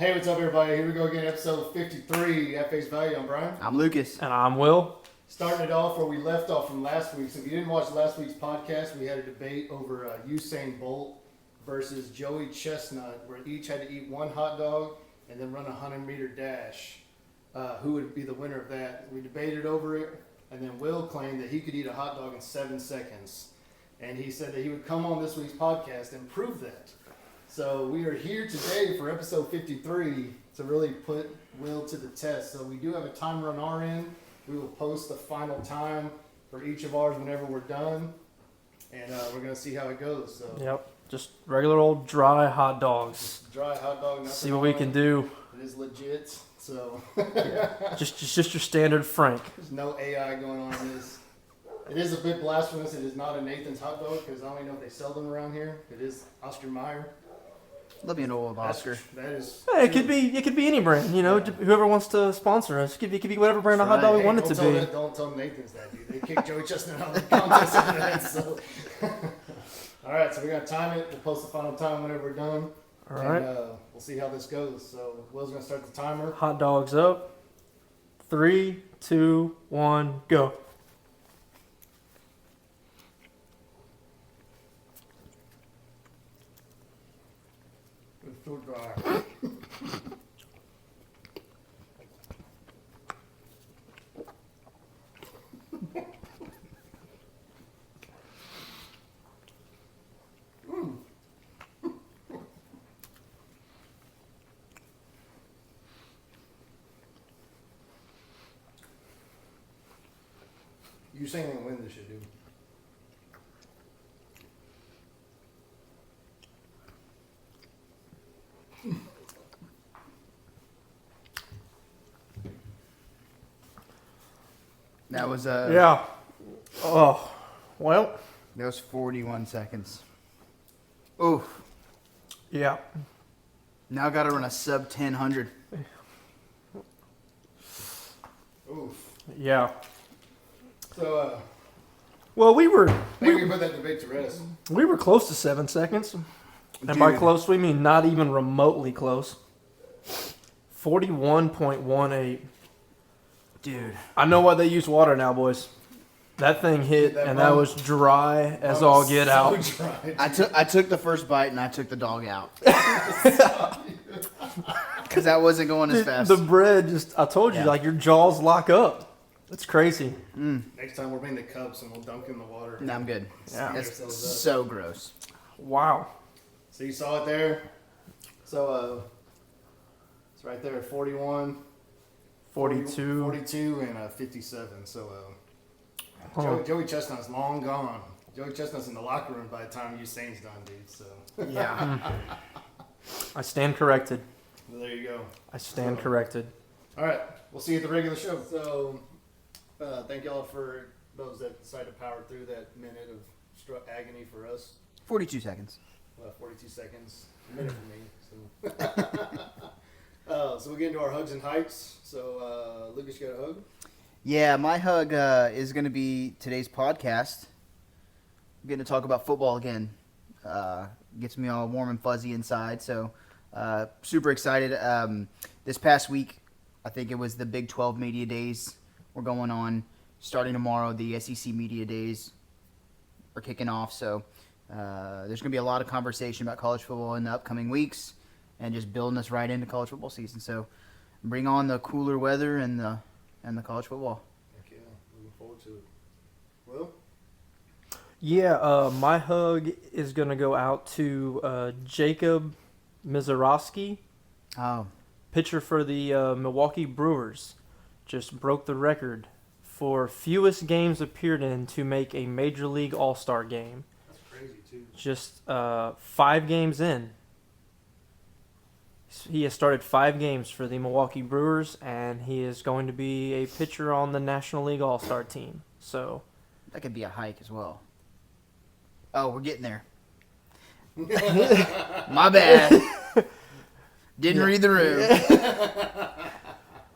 Hey, what's up, everybody? Here we go again, episode 53 at Face Value. I'm Brian. I'm Lucas. And I'm Will. Starting it off where we left off from last week. So if you didn't watch last week's podcast, we had a debate over Usain Bolt versus Joey Chestnut, where each had to eat one hot dog and then run a 100-meter dash. Who would be the winner of that? We debated over it, and then Will claimed that he could eat a hot dog in 7 seconds. And he said that he would come on this week's podcast and prove that. So we are here today for episode 53 to really put Will to the test. So we do have a timer on our end. We will post the final time for each of ours whenever we're done. And we're going to see how it goes. So Yep. Just regular old dry hot dogs. dry hot dog. See what we can do. It is legit. So Just your standard Frank. there's no AI going on in this. It is a bit blasphemous. It is not a Nathan's hot dog because I don't even know if they sell them around here. It is Oscar Mayer. Love me an old Oscar. That is. Hey, it could be any brand. You know, whoever wants to sponsor us. It could be whatever brand of hot dog we want it to be. Don't tell Nathan's that, dude. They kicked Joey Chestnut out of the contest after that. So. All right, so we're going to time it. We'll post the final time whenever we're done. All right. And, we'll see how this goes. So Will's going to start the timer. Hot dogs up. 3, 2, 1, go. It's so dry. Usain ain't win this shit, dude. That was Yeah. Oh, well. That was 41 seconds. Ooh. Yeah. Now I got to run a sub 1000. Oof. Yeah. So, Well, we were maybe we put that debate to rest. close to 7 seconds. And by Dude. close, we mean not even remotely close. 41.18. Dude. I know why they use water now, boys. That thing hit, That and that bun- was dry as That all was get so out. dry, I took the first bite and I took the dog out. Because I wasn't going as fast. The bread just, I told you, Yeah. like your jaws lock up. It's crazy. Next time we'll bring the cups and we'll dunk in the water. No, I'm good. Yeah. That's Ourselves so gross. Wow. So you saw it there. So it's right there at 41, 42. 42, and 57. So Huh. Joey Chestnut's long gone. Joey Chestnut's in the locker room by the time Usain's done, dude. So Yeah. I stand corrected. there you go. I stand corrected. All right, we'll see you at the regular show. So thank y'all for those that decided to power through that minute of agony for us. 42 seconds. 42 seconds, a minute for me. So, so we get into our hugs and heights. So Lucas, you got a hug? Yeah, my hug is going to be today's podcast. I'm getting to talk about football again. Gets me all warm and fuzzy inside. So super excited. This past week, I think it was the Big 12 Media Days were going on. Starting tomorrow, the SEC Media Days are kicking off. So there's going to be a lot of conversation about college football in the upcoming weeks and just building us right into college football season. So bring on the cooler weather and the college football. Heck yeah, looking forward to it. Well, Yeah, my hug is going to go out to Jacob Mizorowski, Oh, pitcher for the Milwaukee Brewers. Just broke the record for fewest games appeared in to make a Major League All-Star game. that's crazy too. Just 5 games in. He has started 5 games for the Milwaukee Brewers, and he is going to be a pitcher on the National League All-Star team. So, that could be a hike as well. Oh, we're getting there. My bad. Didn't read the room.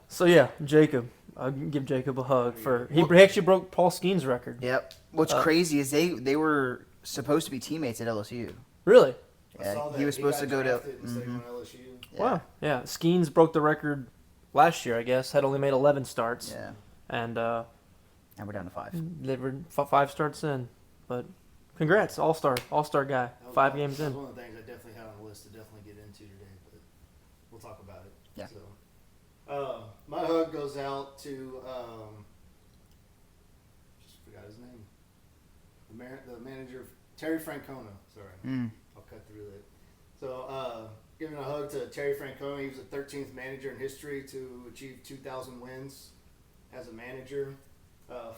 so yeah, Jacob. I'll give Jacob a hug for he actually broke Paul Skeen's record. Yep. What's crazy is they were supposed to be teammates at LSU. Really? I saw that. He was supposed to got go to. drafted and stayed Mhm. on LSU. Yeah. Wow. Yeah. Skeens broke the record last year, I guess. Had only made 11 starts. Yeah. And And we're down to 5. they were 5 starts in. But congrats, all-star guy. 5 games That was in. one of the things I definitely had on the list to definitely get into today, but we'll talk about it. Yeah. So, my hug goes out to just forgot his name. The manager, Terry Francona. Sorry, Mm. I'll cut through it. So, giving a hug to Terry Francona. He was the 13th manager in history to achieve 2,000 wins as a manager.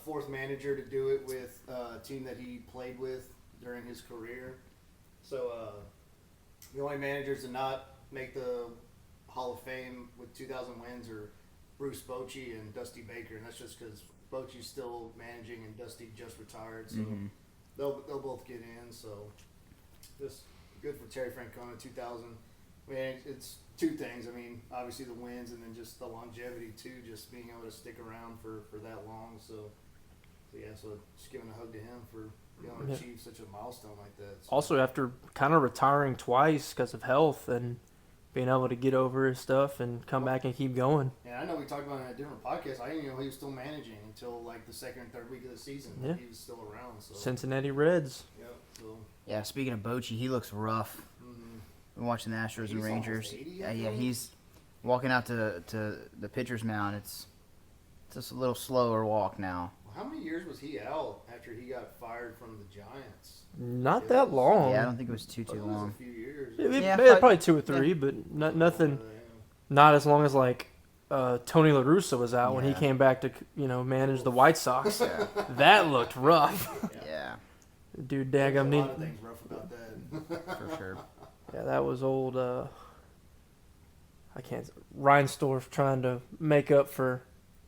4th manager to do it with a team that he played with during his career. So, the only managers to not make the Hall of Fame with 2,000 wins are Bruce Bochy and Dusty Baker, and that's just because Bochy's still managing and Dusty just retired, so Mhm. they'll both get in. So just good for Terry Francona, 2,000. I mean, it's two things. I mean, obviously the wins and then just the longevity too, just being able to stick around for that long. So yeah, so just giving a hug to him for being able to Yeah. achieve such a milestone like that. So. Also, after kind of retiring twice because of health and being able to get over his stuff and come back and keep going. Yeah, I know we talked about it in a different podcast. I didn't even know he was still managing until like the second and third week of the season. Yeah. He was still around. So Cincinnati Reds. Yep. So Yeah, speaking of Bochy, he looks rough. Been watching the Astros and He's Rangers. almost 80, Yeah, I yeah, think. he's walking out to the pitcher's mound. It's just a little slower walk now. how many years was he out after he got fired from the Giants? Not that long. Yeah, I don't think it was too It was long. a few years. Yeah, Probably 2 or 3, but nothing. Not as long as like Tony La Russa was out when he Yeah. came back to manage the White Sox. Yeah, That looked rough. yeah, Dude, There's a daggum lot of need. things rough about that. for sure. Yeah, that was old. I can't. Reinsdorf trying to make up for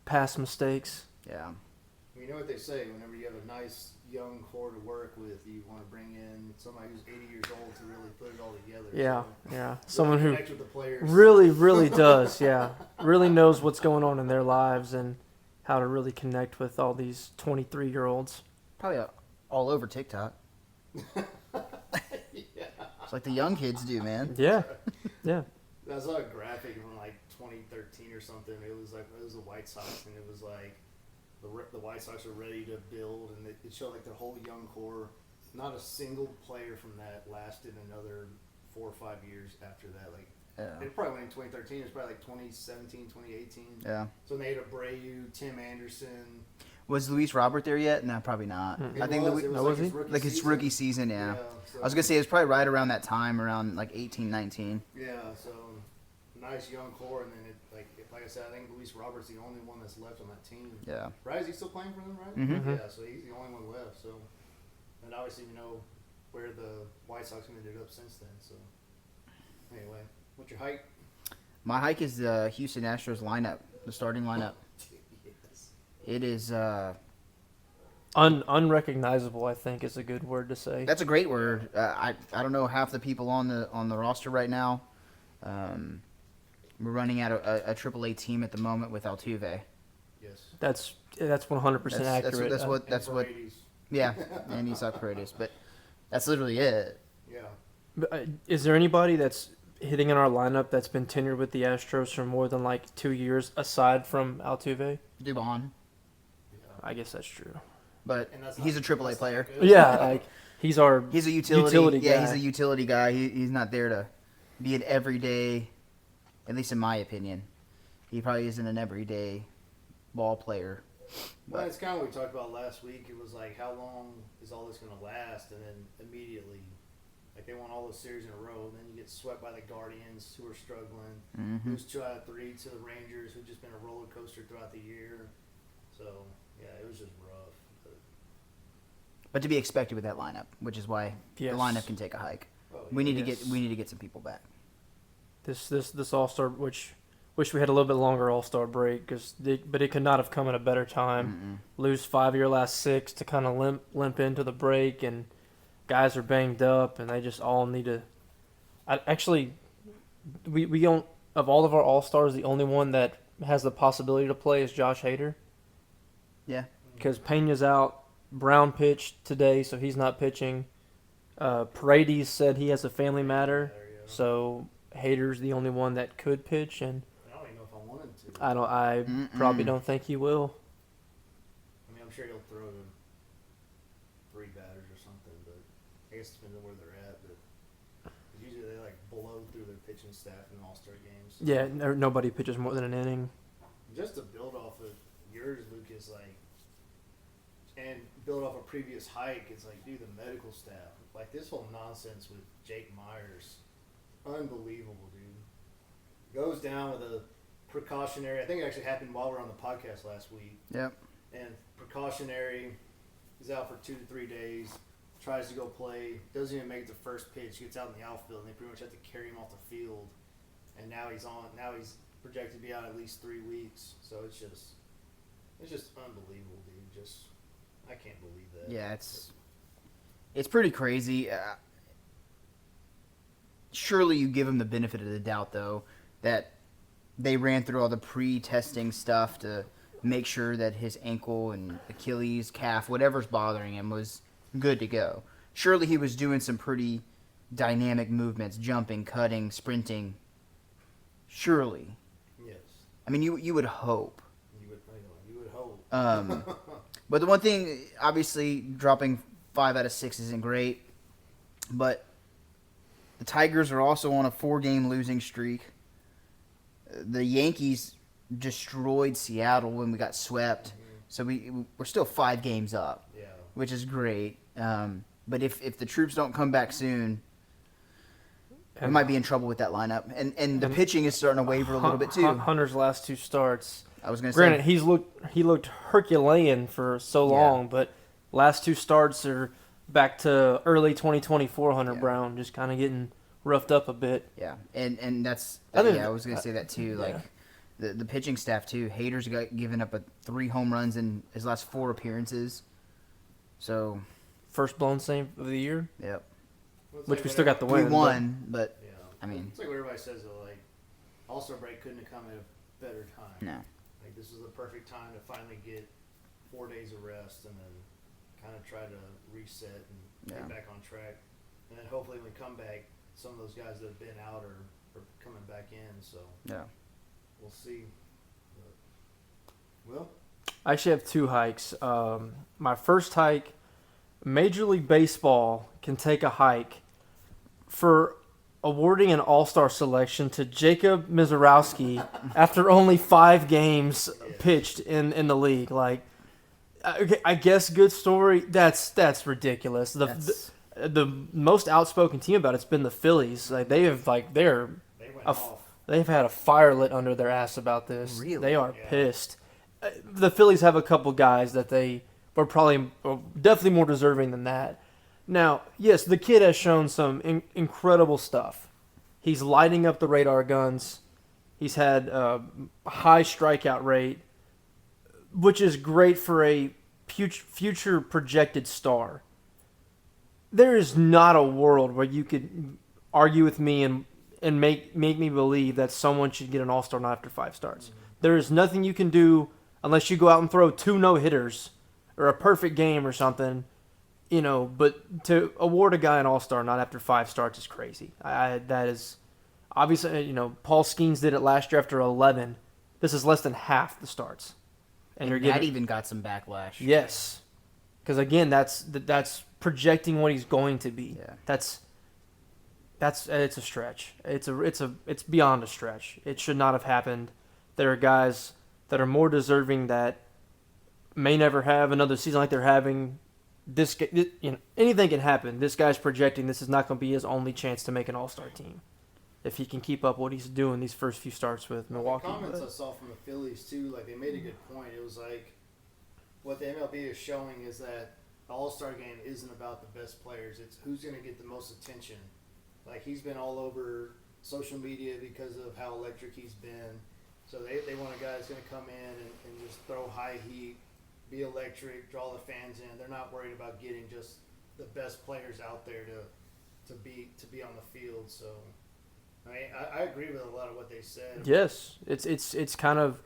past mistakes. Yeah, You know what they say, whenever you have a nice young core to work with, you want to bring in somebody who's 80 years old to really put it all together. Yeah, So, yeah. really Someone who connect with the players. really does. Yeah, really knows what's going on in their lives and how to really connect with all these 23-year-olds. probably all over TikTok. It's like the young kids do, man. Yeah, yeah. I saw a graphic from like 2013 or something. It was the White Sox, and it was like the White Sox are ready to build, and it showed like their whole young core. Not a single player from that lasted another 4 or 5 years after that. Like Yeah, it probably went in 2013. It was probably like 2017, 2018. yeah. So they had Abreu, Tim Anderson. Was Luis Robert there yet? No, probably not. Mm. I think it Luis, was Oh, like was his he? rookie like his season. rookie season. Yeah. So, I was gonna say it was probably right around that time, around like 18, 19. Yeah, so nice young core, and then like I said, I think Luis Robert's the only one that's left on that team. Yeah. Right? Is he still playing for them? Right? Mhm. Mhm. Yeah, so he's the only one left. So, and obviously we know where the White Sox have ended up since then. So, anyway, what's your height? My hike is the Houston Astros lineup, the starting lineup. Yes. It is. Unrecognizable, I think, is a good word to say. That's a great word. I don't know half the people on the roster right now. We're running out a AAA team at the moment with Altuve. Yes. That's 100% accurate. That's And what. Paredes. Yeah, and he's Paredes, but that's literally it. Yeah. But, is there anybody that's hitting in our lineup that's been tenured with the Astros for more than like 2 years, aside from Altuve? Dubon, Yeah. I guess that's true. but And that's he's a not- AAA that's not player. good. Yeah, like he's our He's a utility. Utility yeah, guy. he's a utility guy. He's not there to be an everyday. At least in my opinion, he probably isn't an everyday ball player. Well, it's kind of what we talked about last week. It was like, how long is all this going to last? And then immediately, like they won all those series in a row. And then you get swept by the Guardians, who are struggling. Mm-hmm. Lose 2 out of 3 to the Rangers, who've just been a roller coaster throughout the year. So yeah, it was just rough. But to be expected with that lineup, which is why Yes. the lineup can take a hike. But, We need Yes. to get some people back. this All-Star, which wish we had a little bit longer All-Star break, but it could not have come at a better time. Lose 5 of your last 6 to kind of limp into the break, and guys are banged up, and they just all need to. We don't, of all of our All-Stars, the only one that has the possibility to play is Josh Hader, Yeah. because Pena's out. Brown pitched today, so he's not pitching. Paredes said he has a family matter, so Hader's the only one that could pitch, and I don't even know if I want him to. I probably don't think he will. I mean, I'm sure he'll throw to 3 batters or something, but I guess it depends on where they're at. But usually they like blow through their pitching staff in All-Star games. Yeah, nobody pitches more than an inning. Just to build off of yours, Lucas, like, and build off a previous hike, it's like, dude, the medical staff, like this whole nonsense with Jake Myers, unbelievable, dude. Goes down with a precautionary. I think it actually happened while we were on the podcast last week. Yep. And precautionary, he's out for 2 to 3 days. Tries to go play, doesn't even make the first pitch. Gets out in the outfield, and they pretty much have to carry him off the field. And now he's projected to be out at least 3 weeks. So it's just unbelievable, dude. I can't believe that. Yeah, it's pretty crazy. Surely you give him the benefit of the doubt, though, that they ran through all the pre-testing stuff to make sure that his ankle and Achilles, calf, whatever's bothering him was good to go. Surely he was doing some pretty dynamic movements, jumping, cutting, sprinting. Surely. Yes. I mean, you would hope. You would hope. But the one thing, obviously, dropping 5 out of 6 isn't great. But the Tigers are also on a 4-game losing streak. The Yankees destroyed Seattle when we got swept. So we're still 5 games up, Yeah. which is great. But if the troops don't come back soon, we might be in trouble with that lineup. And the pitching is starting to waver a little bit, too. Hunter's last 2 starts. I was going to Granted, say. he looked Herculean for so long, but last 2 starts are back to early 2024 Hunter Brown, just kind of getting roughed up a bit. Yeah, and that's I think- I was gonna say that too. Like the pitching staff too. Hader's got given up 3 home runs in his last 4 appearances. So First blown save of the year, yep, Well, it's which like we still got the we win. won, but Yeah. I mean, It's like what everybody says, though, like, All-Star break couldn't have come at a better time. no, Like, this is the perfect time to finally get 4 days of rest and then kind of try to reset and Yeah. get back on track. And then hopefully when we come back, some of those guys that have been out are coming back in. So yeah. we'll see. But, well, I actually have 2 hikes. My first hike, Major League Baseball can take a hike for awarding an all-star selection to Jacob Mizorowski after only 5 games pitched in the league. Like, I guess good story. That's ridiculous. The most outspoken team about it's been the Phillies. Like they've they went off. they've had a fire lit under their ass about this. Really? They are Yeah. pissed. The Phillies have a couple guys that they were probably definitely more deserving than that. Now, yes, the kid has shown some incredible stuff. He's lighting up the radar guns. He's had a high strikeout rate, which is great for a future projected star. There is not a world where you could argue with me and make me believe that someone should get an all-star not after 5 starts. There is nothing you can do unless you go out and throw 2 no-hitters or a perfect game or something, but to award a guy an all-star not after 5 starts is crazy. That is obviously, Paul Skeens did it last year after 11. This is less than half the starts. And you're that getting even got some backlash. Yes. Because again, that's projecting what he's going to be. Yeah. That's it's a stretch. It's beyond a stretch. It should not have happened. There are guys that are more deserving that may never have another season like they're having. Anything can happen. This guy's projecting this is not going to be his only chance to make an all-star team if he can keep up what he's doing these first few starts with Milwaukee. The comments But- I saw from the Phillies too, like they made a good point. It was like what the MLB is showing is that the All-Star game isn't about the best players. It's who's going to get the most attention. Like he's been all over social media because of how electric he's been. So they want a guy that's going to come in and just throw high heat, be electric, draw the fans in. They're not worried about getting just the best players out there to be on the field. So I mean, I agree with a lot of what they said. Yes, it's kind of,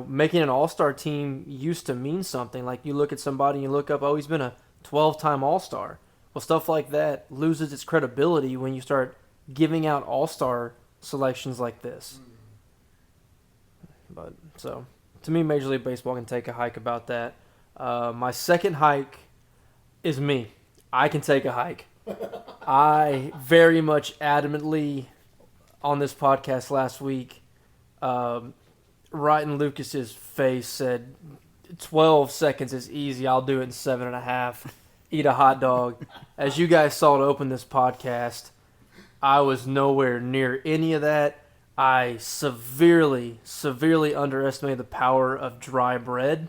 making an all-star team used to mean something. Like you look at somebody and you look up, oh, he's been a 12-time all-star. Well, stuff like that loses its credibility when you start giving out all-star selections like this. But so, to me, Major League Baseball can take a hike about that. My second hike is me. I can take a hike. I very much adamantly on this podcast last week, right in Lucas's face, said 12 seconds is easy. I'll do it in 7.5. Eat a hot dog. As you guys saw to open this podcast, I was nowhere near any of that. I severely underestimated the power of dry bread.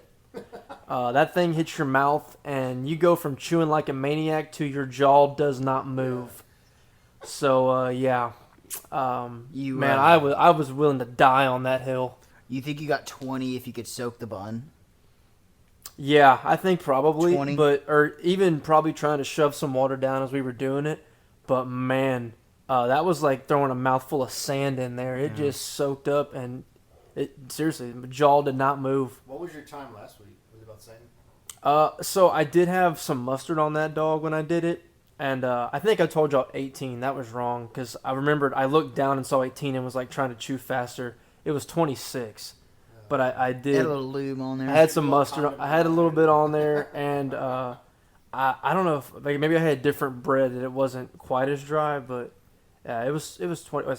That thing hits your mouth, and you go from chewing like a maniac to your jaw does not move. So, yeah. I was willing to die on that hill. You think you got 20 if you could soak the bun? Yeah, I think probably, 20? or even probably trying to shove some water down as we were doing it. But man, that was like throwing a mouthful of sand in there. It just soaked up, and seriously, my jaw did not move. What was your time last week? Was it about the same? So I did have some mustard on that dog when I did it, and I think I told y'all 18. That was wrong because I remembered I looked down and saw 18 and was like trying to chew faster. It was 26. But I did. Had a little lube on there. I had some mustard. I had a little bit on there, and I don't know if maybe I had different bread that it wasn't quite as dry, but yeah, it was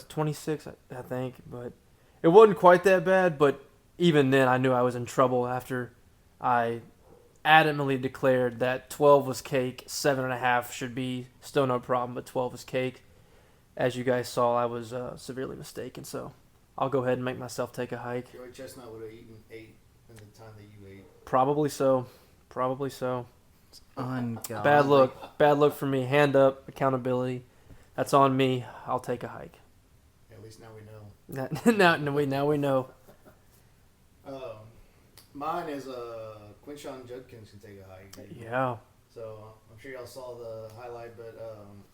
26 I think, but it wasn't quite that bad. But even then, I knew I was in trouble after I adamantly declared that 12 was cake, 7.5 should be still no problem, but 12 was cake. As you guys saw, I was severely mistaken, so I'll go ahead and make myself take a hike. Joey Chestnut would have eaten 8 in the time that you ate. Probably so. Ungodly. Bad look for me. Hand up, accountability. That's on me. I'll take a hike. At least now we know. Now we know. Mine is Quinshon Judkins can take a hike. Dude. Yeah. So I'm sure y'all saw the highlight, but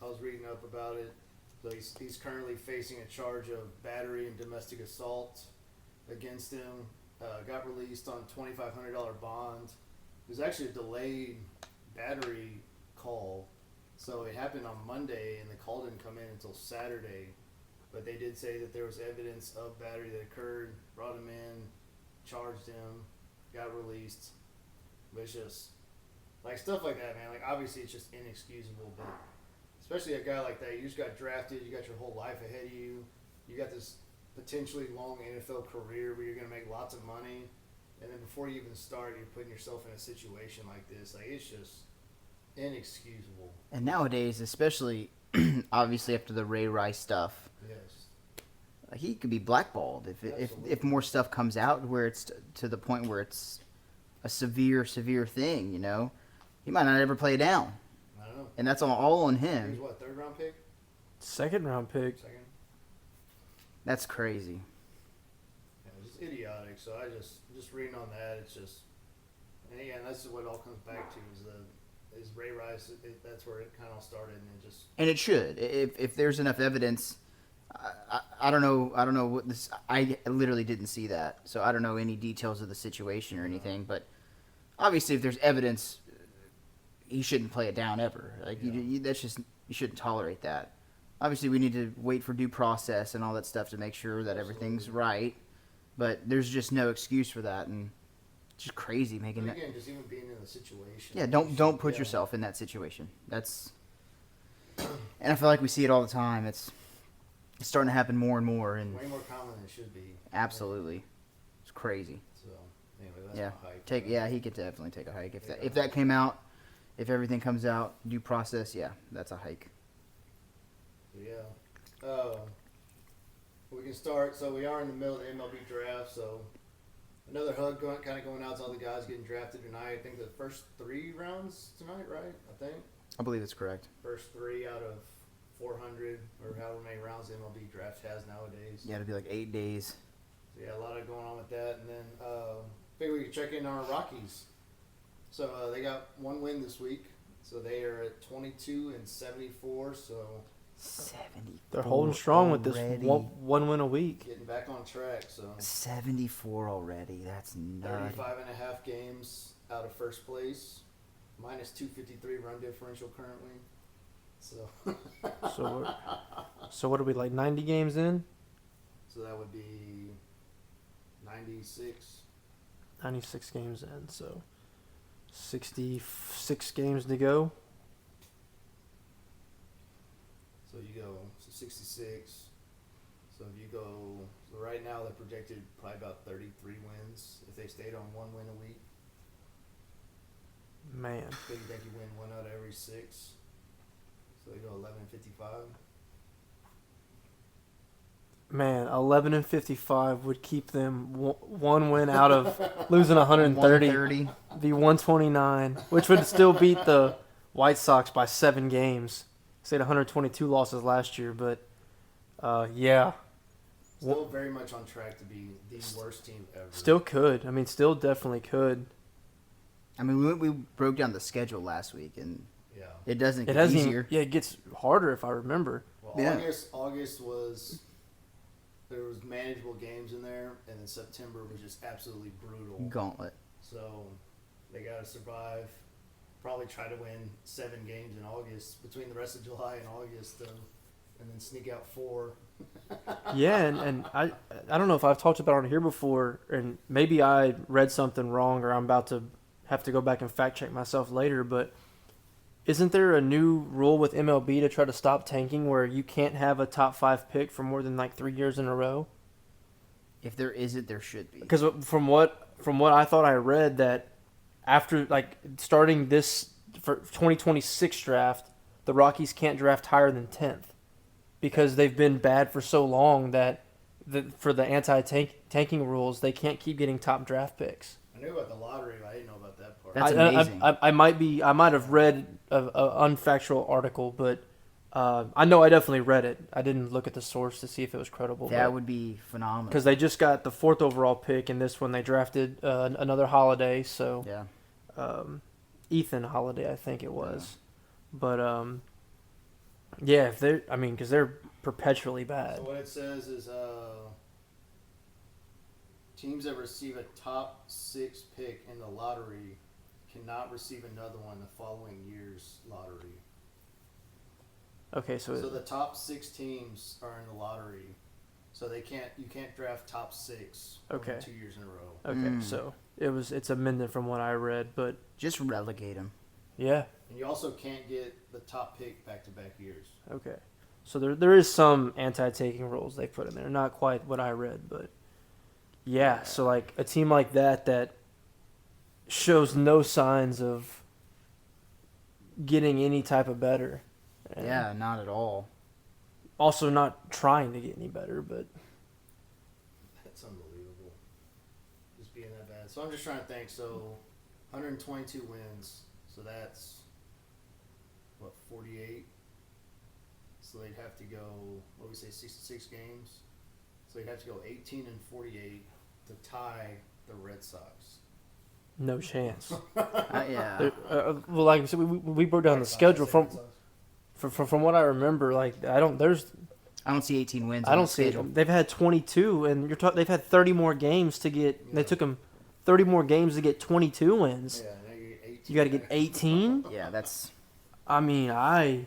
I was reading up about it. So he's currently facing a charge of battery and domestic assault against him. Got released on $2,500 bond. It was actually a delayed battery call. So it happened on Monday, and the call didn't come in until Saturday. But they did say that there was evidence of battery that occurred, brought him in, charged him, got released. But it's just, like, stuff like that, man. Like, obviously it's just inexcusable, but especially a guy like that, you just got drafted, you got your whole life ahead of you, you got this potentially long NFL career where you're going to make lots of money, and then before you even start, you're putting yourself in a situation like this. Like, it's just inexcusable. And nowadays, especially, obviously after the Ray Rice stuff, Yes. he could be blackballed if more stuff comes out where it's to the point where it's a severe thing, you know. He might not ever play down. I don't know. And that's all on He was him. what, 3rd round pick? Second round pick. Second? That's crazy. Yeah, it's just idiotic. So I just reading on that, it's just, and again, that's what it all comes back to is Ray Rice. That's where it kind of started, and it just. And it should. If there's enough evidence, I don't know what this. I literally didn't see that, so I don't know any details of the situation or anything. But obviously, if there's evidence, he shouldn't play it down ever. Like that's just you shouldn't tolerate that. Obviously, we need to wait for due process and all that stuff to make sure that everything's right. But there's just no excuse for that, and it's just crazy making But that. again, just even being in the situation. Yeah, don't put yourself in that situation. That's, and I feel like we see it all the time. It's starting to happen more and more, and Way more common than it should be. absolutely, it's crazy. So anyway, that's Yeah, my hike. he could definitely take a hike if that came out, if everything comes out due process. Yeah, that's a hike. Yeah. We can start. So we are in the middle of the MLB draft. So another hug kind of going out to all the guys getting drafted tonight. I think the first 3 rounds tonight, right? I think I believe it's correct. first 3 out of 400 or however many rounds the MLB draft has nowadays. Yeah, it'd be like 8 days. So yeah, a lot of going on with that. And then figure we could check in on our Rockies. So they got 1 win this week. So they are at 22-74. So 74. They're holding strong with this already. one win a week. getting back on track. So 74 already. That's nuts. 35.5 games out of first place. Minus 253 run differential currently. So So what are we, like 90 games in? so that would be 96. 96 games in. So 66 games to go. So you go 66. So if you go, so right now they're projected probably about 33 wins if they stayed on 1 win a week. Man. So you think you win 1 out of every 6. So you go 11-55. Man, 11-55 would keep them one win out of losing 130. 130. The 129, which would still beat the White Sox by 7 games. They had 122 losses last year, but yeah, Still very much on track to be the worst team ever. still could. I mean, still definitely could. I mean, we broke down the schedule last week, and Yeah. it doesn't It get hasn't. easier. Yeah, it gets harder if I remember. Well, Yeah. August was there was manageable games in there, and then September was just absolutely brutal. Gauntlet. So they got to survive. Probably try to win 7 games in August between the rest of July and August, and then sneak out 4. Yeah, and I don't know if I've talked about it on here before, and maybe I read something wrong, or I'm about to have to go back and fact check myself later. But isn't there a new rule with MLB to try to stop tanking where you can't have a top 5 pick for more than like 3 years in a row? If there isn't, there should be. Because from what I thought I read, that after like starting this for 2026 draft, the Rockies can't draft higher than 10th because they've been bad for so long that for the anti-tanking rules, they can't keep getting top draft picks. I knew about the lottery, but I didn't know about that part. That's amazing. I might have read a unfactual article, but I know I definitely read it. I didn't look at the source to see if it was credible. That would be phenomenal. because they just got the 4th overall pick in this one. They drafted another Holiday, so Yeah. Ethan Holiday, I think it was. But yeah, if they're, I mean, because they're perpetually bad. So what it says is teams that receive a top 6 pick in the lottery cannot receive another one the following year's lottery. Okay, so So the top 6 teams are in the lottery. So you can't draft top 6 more than Okay. 2 years in a row. okay, so it's amended from what I read, but Just relegate them. yeah, And you also can't get the top pick back-to-back years. okay. So there is some anti-taking rules they put in there. Not quite what I read, but yeah. So like a team like that shows no signs of getting any type of better. And Yeah, not at all. Also not trying to get any better, but That's unbelievable. Just being that bad. So I'm just trying to think. So 122 wins. So that's, what, 48? So they'd have to go, what do we say, 66 games? So they'd have to go 18-48 to tie the Red Sox. no chance. Yeah. Well, like I said, we broke down the schedule from what I remember. Like I don't see 18 wins. I on don't the see schedule. it. They've had 22, and they've had 30 more games to get. They took them 30 more games to get 22 wins. Yeah, now you get 18. You got to get 18. Yeah, that's I mean, I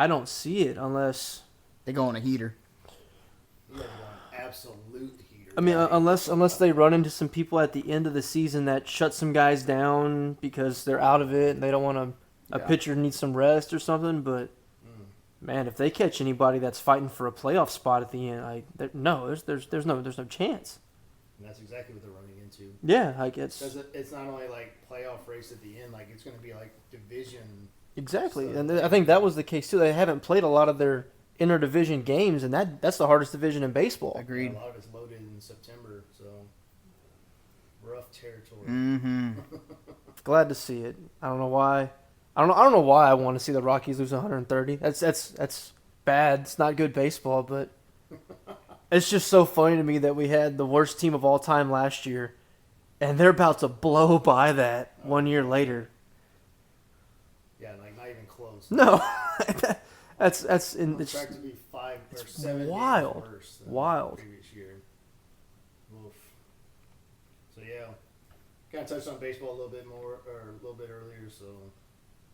don't see it unless. they go on a heater. You have to go on absolute heater. I mean, unless they run into some people at the end of the season that shut some guys down because they're out of it and they don't want to. A Yeah. pitcher needs some rest or something, but man, if they catch anybody that's fighting for a playoff spot at the end, there's no chance. And that's exactly what they're running into. Yeah, like it's Because it's not only like playoff race at the end, like it's going to be like division. exactly, So- and I think that was the case too. They haven't played a lot of their interdivision games, and that's the hardest division in baseball. Agreed. A lot of it's loaded in September, so rough territory. Mm-hmm. Glad to see it. I don't know why. I don't know why I want to see the Rockies lose 130. That's bad. It's not good baseball, but it's just so funny to me that we had the worst team of all time last year, and they're about to blow by that 1 year later. Yeah, like not even close. No, that's On it's track to be 5 or it's 7 wild. games worse than Wild. the previous year. Oof. So yeah, kind of touched on baseball a little bit more, or a little bit earlier. So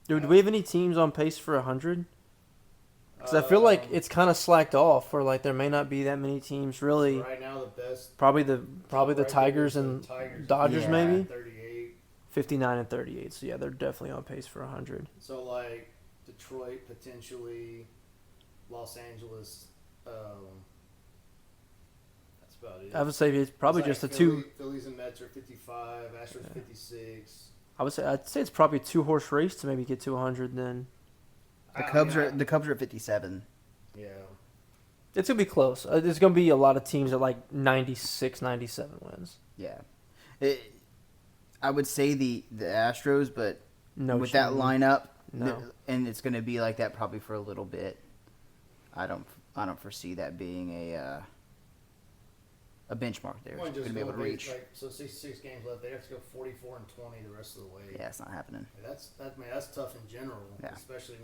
Dude, do we have any teams on pace for 100? Because I feel like it's kind of slacked off, where like there may not be that many teams really. right now the best. Probably the right Tigers there is and the Tigers. Dodgers Yeah. maybe 38. 59 and 38. So yeah, they're definitely on pace for 100. So like Detroit potentially, Los Angeles. That's about it. I would say it's probably It's just like the two. Phillies and Mets are 55. Astros 56. I'd say it's probably a 2-horse race to maybe get to 100. Then The I Cubs mean, are the Cubs are at 57. Yeah. it's gonna be close. There's gonna be a lot of teams at like 96, 97 wins. Yeah, I would say the Astros, but No, with that chance. lineup, No. and it's going to be like that probably for a little bit. I don't foresee that being a benchmark there. Well, It's going to be able to reach. Like, so 66 games left. They have to go 44 and 20 the rest of the way. Yeah, it's not happening. That's tough in general, Yeah. especially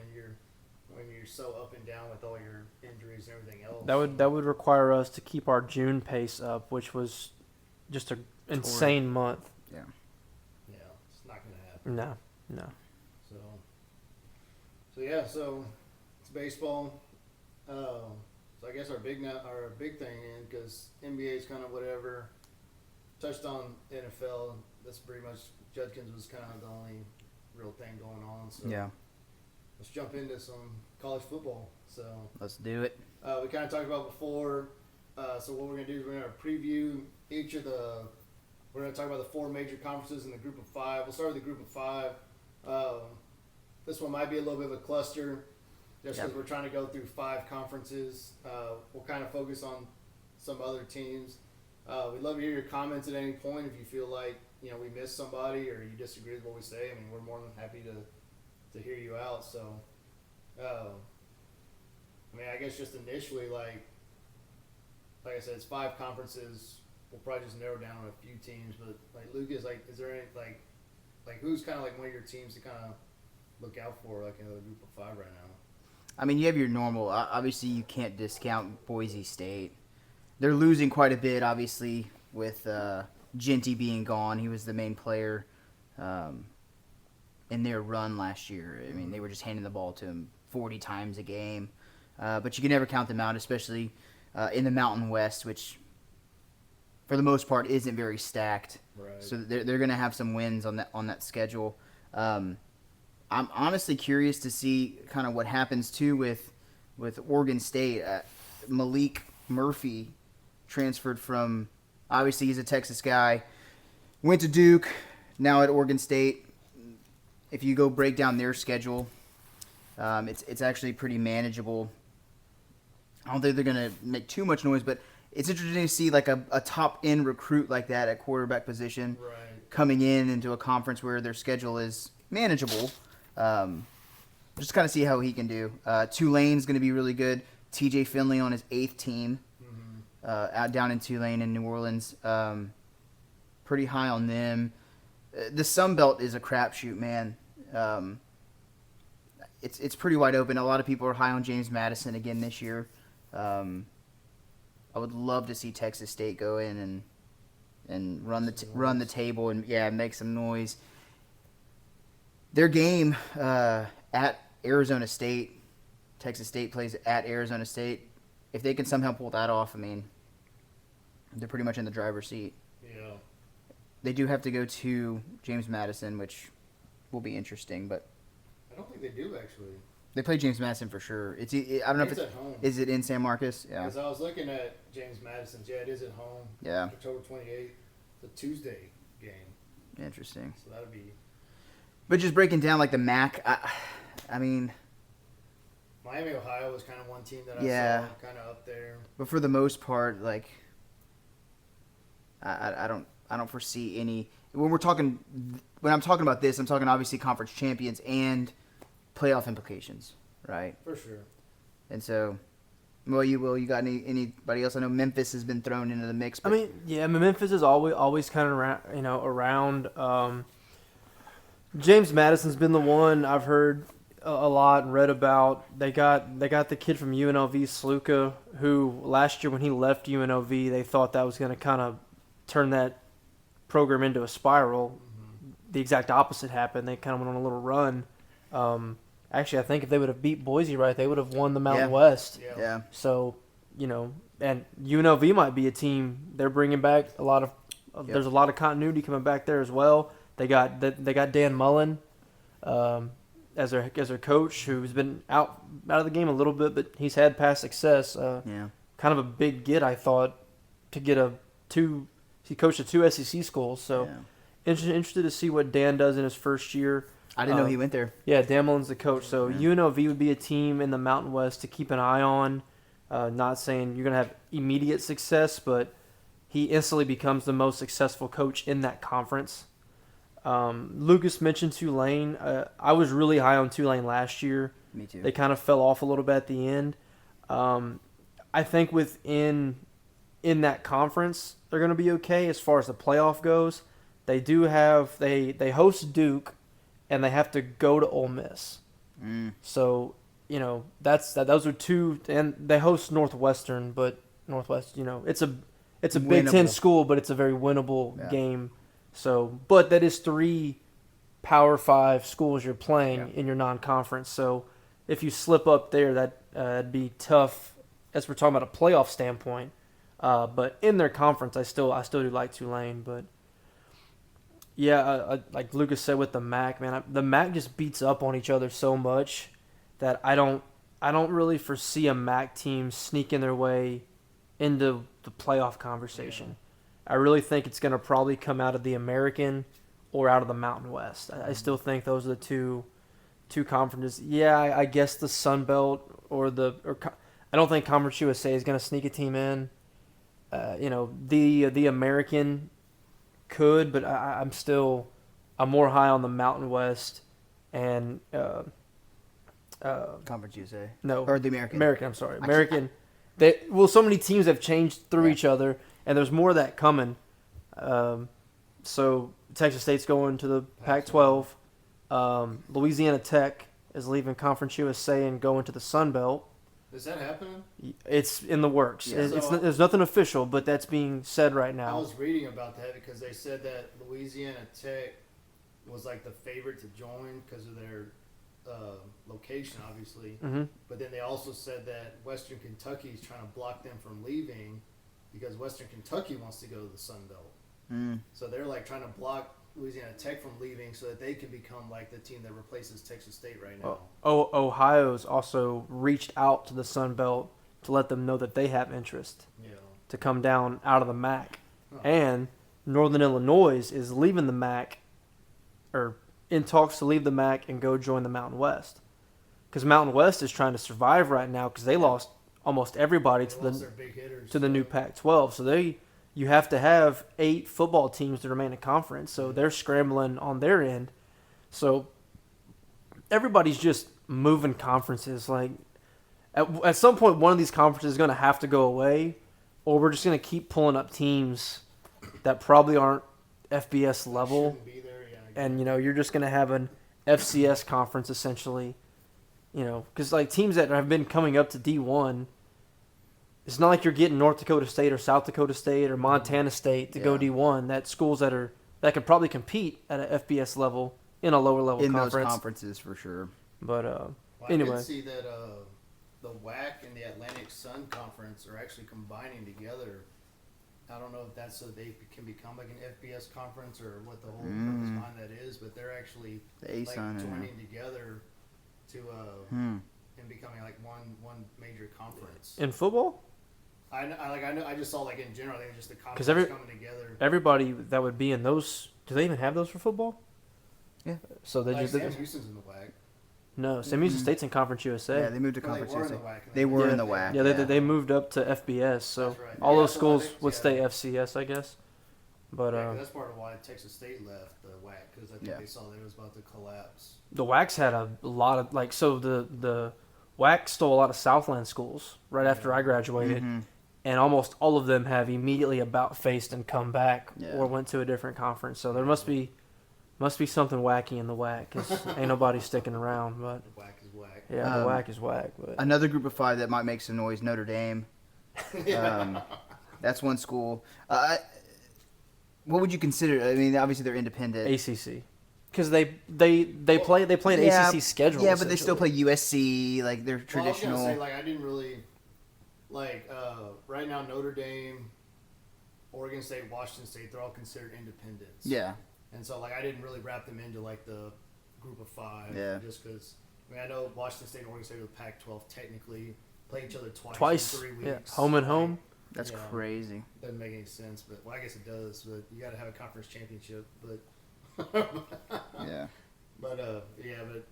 when you're so up and down with all your injuries and everything else. That would require us to keep our June pace up, which was just an insane month. Yeah. Yeah, it's not going to happen. No. So yeah, so it's baseball. So I guess our big thing, because NBA is kind of whatever. Touched on NFL. That's pretty much Judkins was kind of the only real thing going on. So Yeah, let's jump into some college football. So let's do it. we kind of talked about before. So what we're gonna do is we're gonna preview each of the. We're gonna talk about the 4 major conferences in the group of 5. We'll start with the group of 5. This one might be a little bit of a cluster, just because we're trying to go through 5 conferences. We'll kind of focus on some other teams. We'd love to hear your comments at any point if you feel like we missed somebody or you disagree with what we say. I mean, we're more than happy to hear you out. So, I mean, I guess just initially, like I said, it's 5 conferences. We'll probably just narrow down on a few teams. But like Lucas, like, is there any like who's kind of like one of your teams to kind of look out for, like in the group of 5 right now? I mean, you have your normal. Obviously, you can't discount Boise State. They're losing quite a bit, obviously, with Genty being gone. He was the main player in their run last year. I mean, they were just handing the ball to him 40 times a game. But you can never count them out, especially in the Mountain West, which, for the most part, isn't very stacked. Right. So they're going to have some wins on that schedule. I'm honestly curious to see kind of what happens too with Oregon State. Malik Murphy transferred from, obviously he's a Texas guy, went to Duke, now at Oregon State. If you go break down their schedule, it's actually pretty manageable. I don't think they're going to make too much noise, but it's interesting to see like a top end recruit like that at quarterback position Right. coming into a conference where their schedule is manageable. Just kind of see how he can do. Tulane's going to be really good. TJ Finley on his 8th team out down in Tulane in New Orleans. Pretty high on them. The Sun Belt is a crapshoot, man. It's pretty wide open. A lot of people are high on James Madison again this year. I would love to see Texas State go in and run the table and make some noise. Their game at Arizona State, Texas State plays at Arizona State. If they can somehow pull that off, I mean, they're pretty much in the driver's seat. Yeah. They do have to go to James Madison, which will be interesting, but I don't think they do actually. they play James Madison for sure. I don't know if It's it's at home. is it in San Marcos? Yeah. Because I was looking at James Madison's. Yeah, it is at home. Yeah. October 28th. It's a Tuesday game. Interesting. So that'll be. But just breaking down like the MAC, I mean, Miami, Ohio was kind of one team that I Yeah. saw kind of up there. but for the most part, like I don't foresee any when I'm talking about this, I'm talking obviously conference champions and playoff implications, right? For sure. And so, you got anybody else? I know Memphis has been thrown into the mix. I But mean, Memphis is always kind of around. James Madison's been the one I've heard a lot and read about. They got the kid from UNLV, Sluka, who last year when he left UNLV, they thought that was going to kind of turn that program into a spiral. The exact opposite happened. They kind of went on a little run. Actually, I think if they would have beat Boise right, they would have won the Mountain Yeah. West. Yeah. So, and UNLV might be a team. They're bringing back a lot of. Yep. There's a lot of continuity coming back there as well. They got Dan Mullen as their coach, who's been out of the game a little bit, but he's had past success. Yeah. Kind of a big get, I thought, to get he coached at 2 SEC schools. So Yeah. interested to see what Dan does in his first year. I didn't know he went there. Yeah, Dan Mullen's the coach. So UNLV would be a team in the Mountain West to keep an eye on. Not saying you're going to have immediate success, but he instantly becomes the most successful coach in that conference. Lucas mentioned Tulane. I was really high on Tulane last year. Me too. They kind of fell off a little bit at the end. I think in that conference, they're going to be okay as far as the playoff goes. They do have they host Duke, and they have to go to Ole Miss. So those are two, and they host Northwestern, but Northwest, it's a Big Winnable. Ten school, but it's a very winnable game. So, but that is 3 Power 5 schools you're playing in your non-conference. So, if you slip up there, that'd be tough. As we're talking about a playoff standpoint, but in their conference, I still do like Tulane. But yeah, like Lucas said with the MAC, man, the MAC just beats up on each other so much that I don't really foresee a MAC team sneaking their way into the playoff conversation. I really think it's going to probably come out of the American or out of the Mountain West. I still think those are the two conferences. Yeah, I guess the Sun Belt I don't think Conference USA is going to sneak a team in. The American could, but I'm more high on the Mountain West and Conference USA. no, Or the American. I'm sorry, American. So many teams have changed through each other, and there's more of that coming. So Texas State's going to the Pac-12. Louisiana Tech is leaving Conference USA and going to the Sun Belt. Is that happening? It's in the works. Yeah. There's nothing official, but that's being said right I now. was reading about that because they said that Louisiana Tech was like the favorite to join because of their location, obviously. Mm-hmm. But then they also said that Western Kentucky is trying to block them from leaving because Western Kentucky wants to go to the Sun Belt. So they're like trying to block Louisiana Tech from leaving so that they can become like the team that replaces Texas State right now. Ohio's also reached out to the Sun Belt to let them know that they have interest to come down out of the MAC. And Northern Illinois is leaving the MAC, or in talks to leave the MAC and go join the Mountain West. Because Mountain West is trying to survive right now because they lost almost everybody They to lost their big hitters, the new Pac-12. So you have to have 8 football teams to remain in conference. So they're scrambling on their end. So everybody's just moving conferences. Like at some point, one of these conferences is going to have to go away, or we're just going to keep pulling up teams that probably aren't FBS level. shouldn't be there, yeah, And you're just going to have an FCS conference essentially. Because like teams that have been coming up to D1. It's not like you're getting North Dakota State or South Dakota State or Montana State to go D1. That's schools that could probably compete at an FBS level in a lower level In conference. those conferences, for sure. But Well, anyway, I did see that the WAC and the Atlantic Sun Conference are actually combining together. I don't know if that's so they can become like an FBS conference or what the whole purpose behind that is, but they're actually The like ASUN. joining together to and becoming like one major conference. in football, I just saw like in general, I think just the conference every- coming together. everybody that would be in those, do they even have those for football? Yeah. So they Like just Sam Houston's in the WAC. no. Sam Houston State's in Conference USA. Yeah, they moved to Well, they Conference were in USA. the WAC. and They were Yeah. in the WAC. Yeah, they moved up to FBS. So That's right. all Yeah, those so I schools think- would yeah. stay FCS, I guess. But Yeah, 'cause that's part of why Texas State left the WAC because I think Yeah. they saw that it was about to collapse. the WAC's had a lot of the WAC stole a lot of Southland schools right after I graduated. And almost all of them have immediately about faced and come back Yeah. or went to a different conference. So there must be something wacky in the WAC because ain't nobody sticking around. But The WAC is WAC. yeah, the WAC is WAC. But Another group of 5 that might make some noise, Notre Dame. That's one school. What would you consider? I mean, obviously they're independent. ACC. because they play an Yeah, ACC schedule. Yeah, but they still essentially. play USC, like their Well, I traditional. was gonna say, like, I didn't really like right now Notre Dame, Oregon State, Washington State, they're all considered independents. Yeah, And so, like, I didn't really wrap them into, like, the group of five. Yeah. Just because, I mean, I know Washington State and Oregon State are the Pac-12 technically. Play each other twice in 3 weeks. Yeah, home and home. that's Yeah. crazy. Doesn't make any sense, but, well, I guess it does. But you got to have a conference championship. But, Yeah, yeah, but,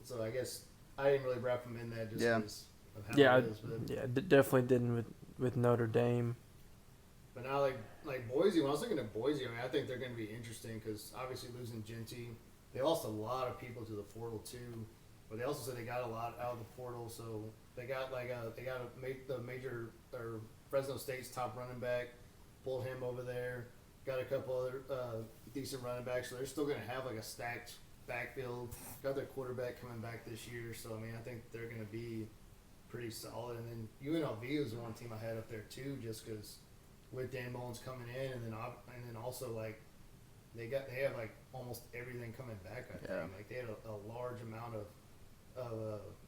so I guess I didn't really wrap them in that just Yeah. because of how Yeah, it is. But, Yeah, definitely didn't with Notre Dame. but now, like Boise, when I was looking at Boise, I mean, I think they're going to be interesting because obviously losing Genty, they lost a lot of people to the portal too. But they also said they got a lot out of the portal, so they got the major or Fresno State's top running back, pulled him over there. Got a couple other decent running backs, so they're still going to have like a stacked backfield. Got their quarterback coming back this year, so I mean I think they're going to be pretty solid. And then UNLV was the one team I had up there too, just because with Dan Mullins coming in, and then also like they have like almost everything coming back. I think Yeah. like they had a large amount of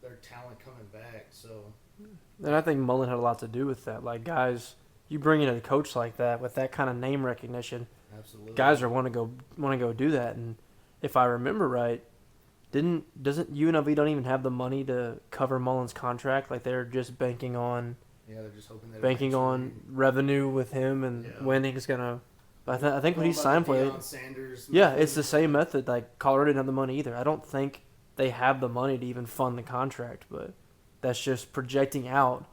their talent coming back. So And I think Mullen had a lot to do with that. Like, guys, you bring in a coach like that with that kind of name recognition, absolutely, guys want to go do that. And if I remember right, doesn't UNLV don't even have the money to cover Mullen's contract? Like, they're just banking on yeah, they're just hoping that on revenue with him, and Yeah. when he's gonna. I think when he signed for it, Sanders, yeah, it's the same method. Like, Colorado didn't have the money either. I don't think they have the money to even fund the contract, but that's just projecting out.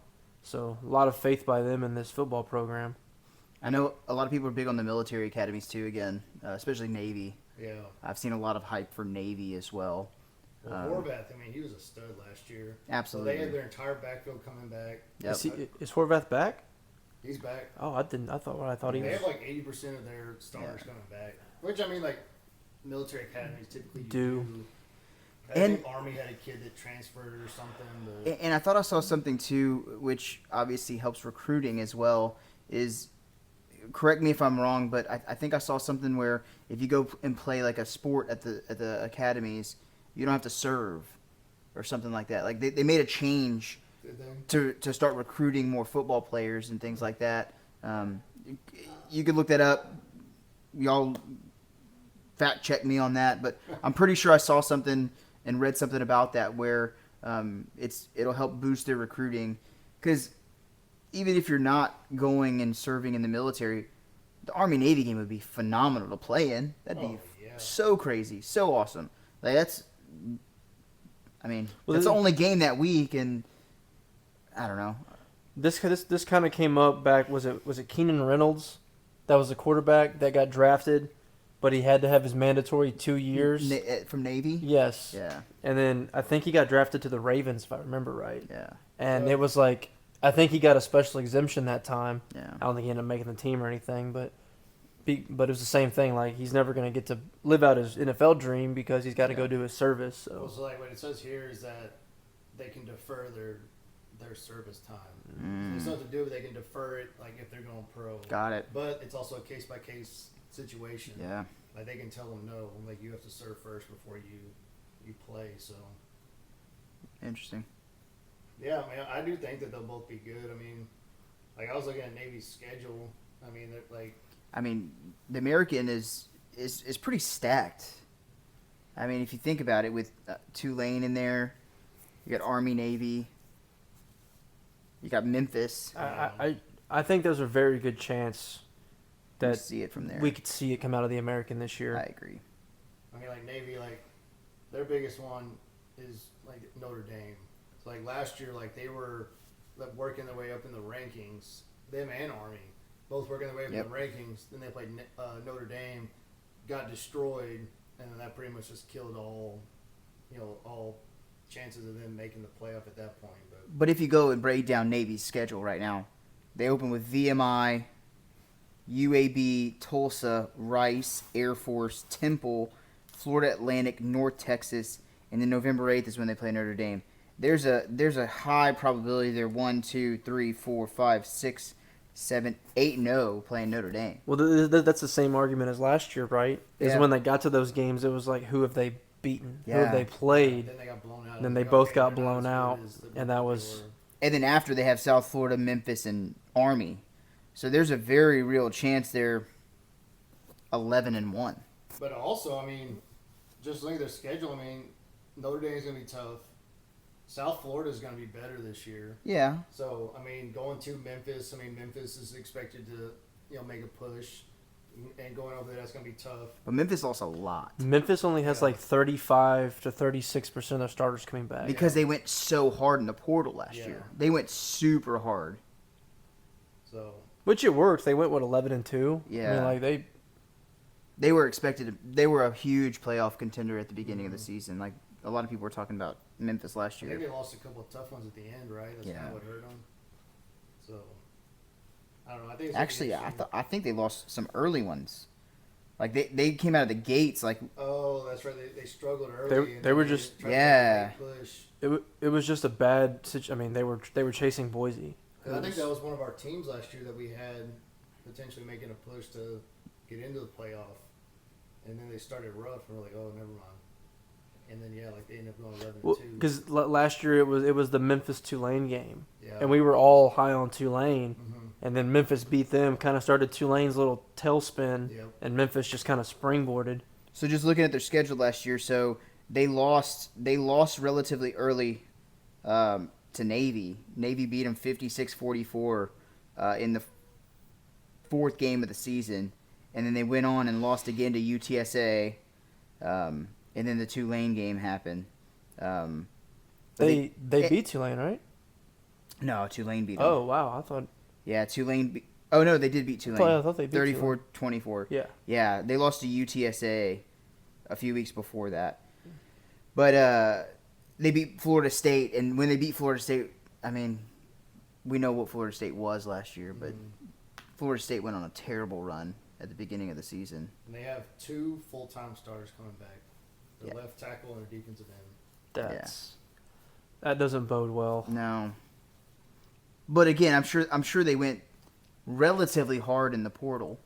So a lot of faith by them in this football program. I know a lot of people are big on the military academies too. Again, especially Navy. Yeah. I've seen a lot of hype for Navy as well. Well, Horvath, I mean, he was a stud last year. Absolutely. So they had their entire backfield coming back. Yep. Is Horvath back? He's back. Oh, I didn't. I thought he They was. have like 80% of their starters coming back. Which, I mean, like, military academies typically Do. I And- think Army had a kid that transferred or something. But And I thought I saw something too, which obviously helps recruiting as well. Is, correct me if I'm wrong, but I think I saw something where if you go and play like a sport at the academies, you don't have to serve, or something like that. Like they made a change did they? to start recruiting more football players and things like that. You could look that up. Y'all fact check me on that, but I'm pretty sure I saw something and read something about that where it'll help boost their recruiting, because even if you're not going and serving in the military, the Army Navy game would be phenomenal to play in. That'd be Yeah. so crazy, so awesome. Like that's Well, the only game that week, and I don't know. This kind of came up back. Was it Keenan Reynolds? That was the quarterback that got drafted, but he had to have his mandatory 2 years. From Navy. Yes. Yeah, And then I think he got drafted to the Ravens, if I remember right. yeah, And it was like, I think he got a special exemption that time. yeah. I don't think he ended up making the team or anything, but it was the same thing. Like, he's never going to get to live out his NFL dream because he's got to go do his service. Well, So so like what it says here is that they can defer their service time. Mm. It's nothing to do with they can defer it like if they're going pro. Got it. But it's also a case by case situation. Yeah. Like they can tell them no, like you have to serve first before you play. So Interesting. yeah, I mean, I do think that they'll both be good. I mean, like I was looking at Navy's schedule. I mean, they're like I mean, the American is pretty stacked. I mean, if you think about it, with Tulane in there, you got Army, Navy, you got Memphis. I think there's a very good chance You that see it from there. we could see it come out of the American this year. I agree. I mean, like Navy, like their biggest one is like Notre Dame. So like last year, like they were like, working their way up in the rankings. Them and Army both working their way up Yep. in the rankings. Then they played Notre Dame, got destroyed, and then that pretty much just killed all chances of them making the playoff at that point. But if you go and break down Navy's schedule right now, they open with VMI, UAB, Tulsa, Rice, Air Force, Temple, Florida Atlantic, North Texas, and then November 8th is when they play Notre Dame. There's a high probability they're 1, 2, 3, 4, 5, 6, 8-0 playing Notre Dame. Well, that's the same argument as last year, right? Is Yeah. when they got to those games, it was like, who have they beaten? Who Yeah. have they played? Then they got blown out. Then It's they like, both okay, got they're not blown as good out, as the- and that they was- were. And then after they have South Florida, Memphis, and Army. So there's a very real chance they're 11-1. But also, I mean, just look at their schedule. I mean, Notre Dame's gonna be tough. South Florida's gonna be better this year. Yeah. So I mean, going to Memphis. I mean, Memphis is expected to make a push, and going over there, that's gonna be tough. But Memphis lost a lot. Memphis only has Yeah. like 35 to 36% of their starters coming back. Because they went so hard in the portal last Yeah. year. They went super hard. So Which it worked. They went, 11-2? I Yeah. mean, like, They were they were a huge playoff contender at the beginning of the Mhm. season. Like, a lot of people were talking about Memphis last I think year. they lost a couple of tough ones at the end, right? That's kind Yeah. of what hurt them. So I don't know. I think it's Actually, interesting. I think they lost some early ones. Like, they came out of the gates, like, Oh, that's right. They struggled early. They- and they were then just- tried to Yeah. make a late push. it was just a bad situation. I mean, they were chasing Boise. 'Cause I think that was one of our teams last year that we had potentially making a push to get into the playoff, and then they started rough, and we're like, oh, never mind. And then they ended up going 11-2. Because last year it was the Memphis Tulane game, Yeah. and we were all high on Tulane, Mhm. and then Memphis beat them, kind of started Tulane's little tailspin, Yep. and Memphis just kind of springboarded. so just looking at their schedule last year, so they lost relatively early to Navy. Navy beat them 56-44 in the fourth game of the season, and then they went on and lost again to UTSA, and then the Tulane game happened. They beat Tulane, right? No, Tulane beat them. Oh wow, I thought Yeah, Tulane. Oh no, they did beat Tulane. I thought they beat 34-24. yeah. Yeah, they lost to UTSA a few weeks before that. But they beat Florida State, and when they beat Florida State, I mean, we know what Florida State was last year, but Mhm. Florida State went on a terrible run at the beginning of the season. And they have 2 full-time starters coming back. Their Yeah. left tackle and their defensive end. That doesn't bode well. No. But again, I'm sure they went relatively hard in the portal,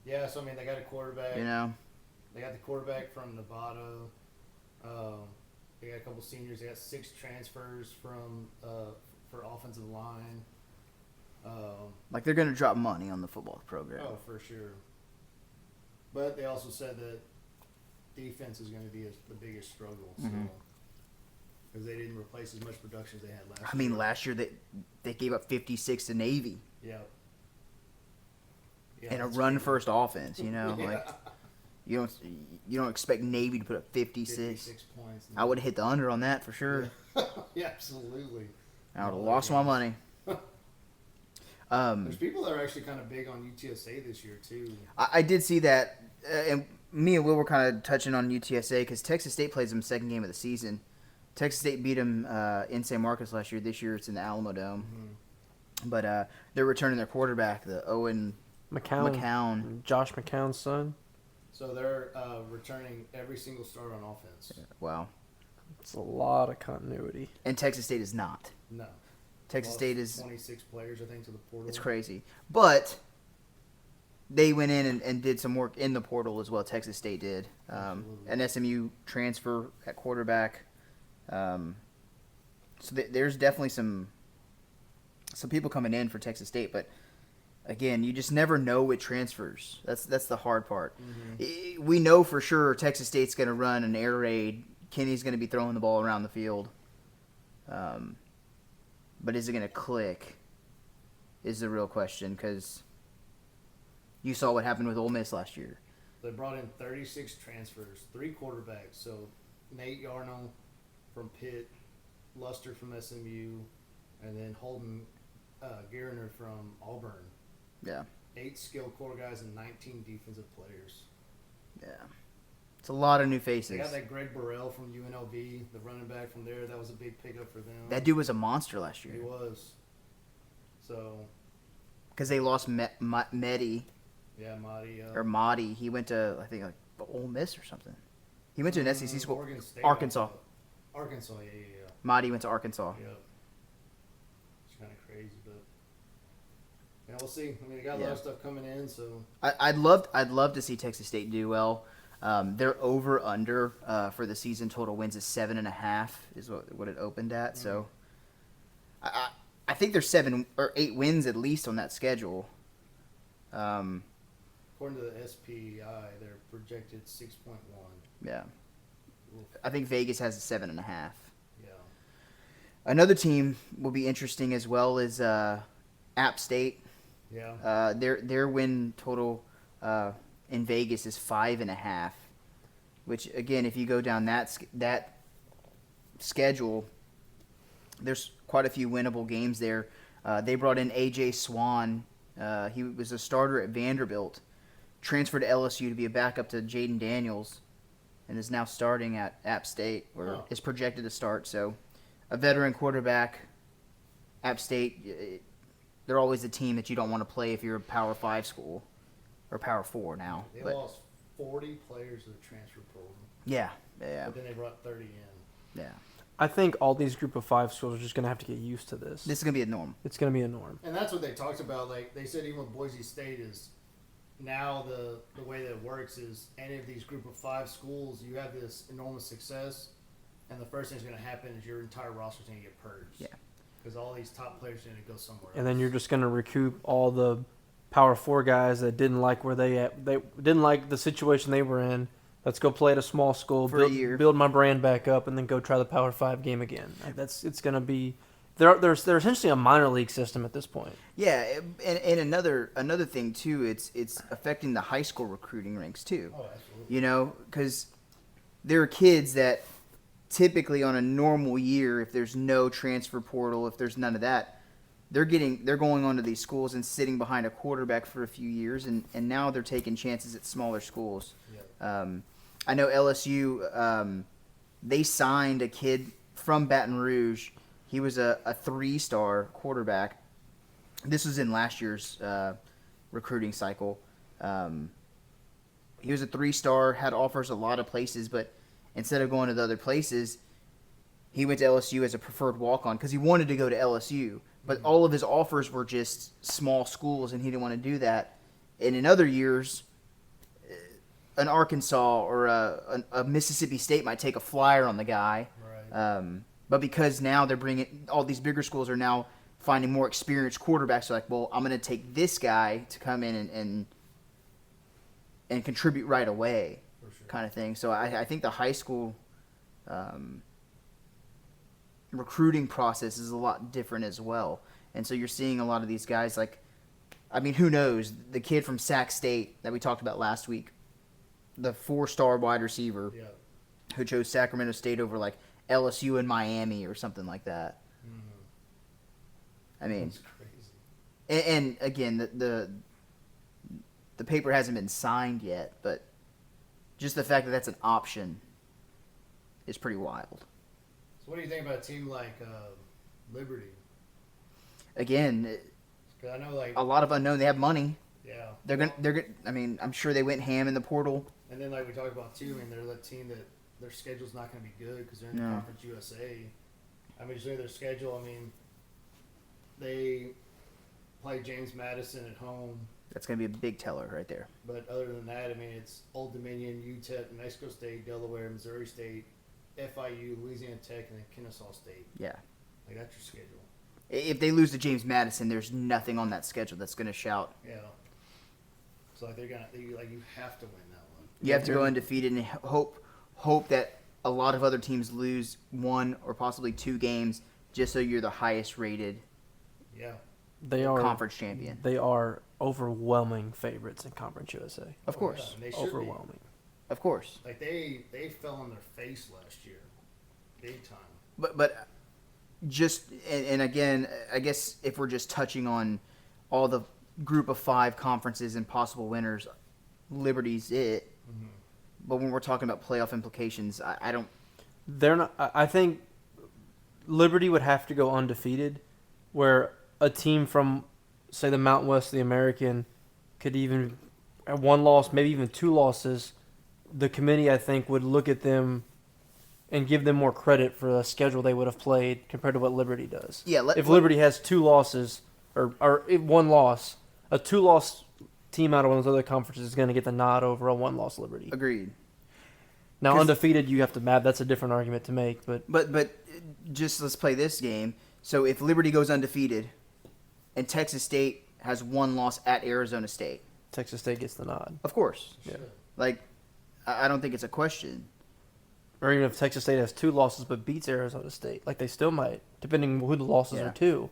Yeah, so I mean, they got a quarterback. you know. They got the quarterback from Nevada. They got a couple seniors. They got 6 transfers from for offensive line. Like, they're going to drop money on the football program. Oh, for sure. But they also said that defense is going to be the biggest struggle. So Mhm. because they didn't replace as much production as they had last year. I mean, last year they gave up 56 to Navy Yeah. in a that's run-first offense, you know. Yeah. Like, you don't expect Navy to put up 56. 56 points. I would have hit the under on that for sure. Yeah, absolutely. I would have No, lost my money. There's people that are actually kind of big on UTSA this year too. I did see that, and me and Will were kind of touching on UTSA because Texas State plays them second game of the season. Texas State beat them in San Marcos last year. This year it's in the Alamo Dome. But they're returning their quarterback, the Owen McCown. Josh McCown's son. So they're returning every single starter on offense. Wow. It's a lot of continuity. And Texas State is not. No. Texas Lost State is 26 players, I think, to the portal. it's crazy. But they went in and did some work in the portal as well. Texas State did. Absolutely. An SMU transfer at quarterback. So there's definitely some people coming in for Texas State, but again, you just never know with transfers. That's the hard part. Mhm. We know for sure Texas State's going to run an air raid. Kenny's going to be throwing the ball around the field. But is it going to click? Is the real question, because you saw what happened with Ole Miss last year. They brought in 36 transfers, 3 quarterbacks. So Nate Yarnell from Pitt, Luster from SMU, and then Holden Garner from Auburn. Yeah. 8 skilled core guys and 19 defensive players. Yeah. It's a lot of new They faces. got that Greg Burrell from UNLV, the running back from there. That was a big pickup for them. That dude was a monster last He year. was. So, Because they lost Medi yeah, Marty. or Madi. He went to, I think, like Ole Miss or something. He went to an SEC school. Oregon State, Arkansas. I thought. Arkansas, yeah. Madi went to Arkansas. Yep. It's kind of crazy, but Yeah, we'll see. I mean, they got a lot of stuff coming in, so I'd love to see Texas State do well. Their over under for the season total wins is 7.5 is what it opened at. So I think there's 7 or 8 wins at least on that schedule. according to the SPI, they're projected 6.1. Yeah, I think Vegas has a 7.5. Yeah. Another team will be interesting as well is App State. Yeah. Their win total in Vegas is 5.5, which again, if you go down that schedule, there's quite a few winnable games there. They brought in AJ Swan. He was a starter at Vanderbilt, transferred to LSU to be a backup to Jaden Daniels, and is now starting at App State, or is projected to start. So, a veteran quarterback, App State. They're always a team that you don't want to play if you're a Power 5 school, or Power 4 now. They But, lost 40 players to the transfer portal. yeah. But then they brought 30 in. Yeah. I think all these group of 5 schools are just going to have to get used to this. This is going to be a norm. It's going to be a norm. And that's what they talked about. Like, they said even with Boise State is now the way that it works is any of these group of 5 schools, you have this enormous success, and the first thing's going to happen is your entire roster's going to get purged. Yeah. Because all these top players are going to go somewhere And then else. you're just going to recoup all the Power 4 guys that didn't like where they didn't like the situation they were in. Let's go play at a small school, For a year. build my brand back up, and then go try the Power 5 game again. It's going to be they're essentially a minor league system at this point. Yeah, and another thing too, it's affecting the high school recruiting ranks too. Oh, absolutely. You know, because there are kids that typically on a normal year, if there's no transfer portal, if there's none of that, they're going onto these schools and sitting behind a quarterback for a few years, and now they're taking chances at smaller schools. Yeah. I know LSU, they signed a kid from Baton Rouge. He was a 3-star quarterback. This was in last year's recruiting cycle. He was a 3-star, had offers a lot of places, but instead of going to the other places, he went to LSU as a preferred walk-on because he wanted to go to LSU. But all of his offers were just small schools, and he didn't want to do that. And in other years, an Arkansas or a Mississippi State might take a flyer on the guy. Right. But because now they're bringing all these bigger schools are now finding more experienced quarterbacks. They're like, well, I'm going to take this guy to come in and contribute right away, For sure. kind of thing. So I think the high school recruiting process is a lot different as well. And so you're seeing a lot of these guys like, I mean, who knows? The kid from Sac State that we talked about last week, the 4-star wide receiver Yeah. who chose Sacramento State over like LSU and Miami or something like that. I mean, That's crazy. and again, the paper hasn't been signed yet, but just the fact that that's an option is pretty wild. So what do you think about a team like Liberty? Again, 'Cause I know, like, a lot of unknown. They have money. yeah. They're gonna. I mean, I'm sure they went ham in the portal. And then, like we talked about too, and they're the team that their schedule's not going to be good because they're in No. Conference USA. I mean, just look at their schedule. I mean, they play James Madison at home, That's gonna be a big teller right there. but other than that, I mean, it's Old Dominion, UTEP, New Mexico State, Delaware, Missouri State, FIU, Louisiana Tech, and then Kennesaw State. Yeah. Like, that's your schedule. If they lose to James Madison, there's nothing on that schedule that's gonna shout. Yeah. So like you have to win that one. You have to go undefeated and hope that a lot of other teams lose 1 or possibly 2 games just so you're the highest rated Yeah. They are conference champion. They are overwhelming favorites in Conference USA. Of Oh, course. yeah, and they should be. Overwhelming. Of course. Like they fell on their face last year, big time. But just and again, I guess if we're just touching on all the group of 5 conferences and possible winners, Liberty's it. Mm-hmm. But when we're talking about playoff implications, I don't. They're not. I think Liberty would have to go undefeated, where a team from, say, the Mountain West of the American could even at 1 loss, maybe even 2 losses. The committee, I think, would look at them and give them more credit for the schedule they would have played compared to what Liberty does. Yeah. If Liberty has 2 losses or 1 loss, a 2-loss team out of one of those other conferences is going to get the nod over a 1-loss Liberty. Agreed. Now 'Cause- undefeated, you have to map. That's a different argument to make, but But just let's play this game. So if Liberty goes undefeated, and Texas State has 1 loss at Arizona State, Texas State gets the nod. of course. Yeah. Like, I don't think it's a question. Or even if Texas State has 2 losses but beats Arizona State, like they still might, depending who the losses Yeah. are to.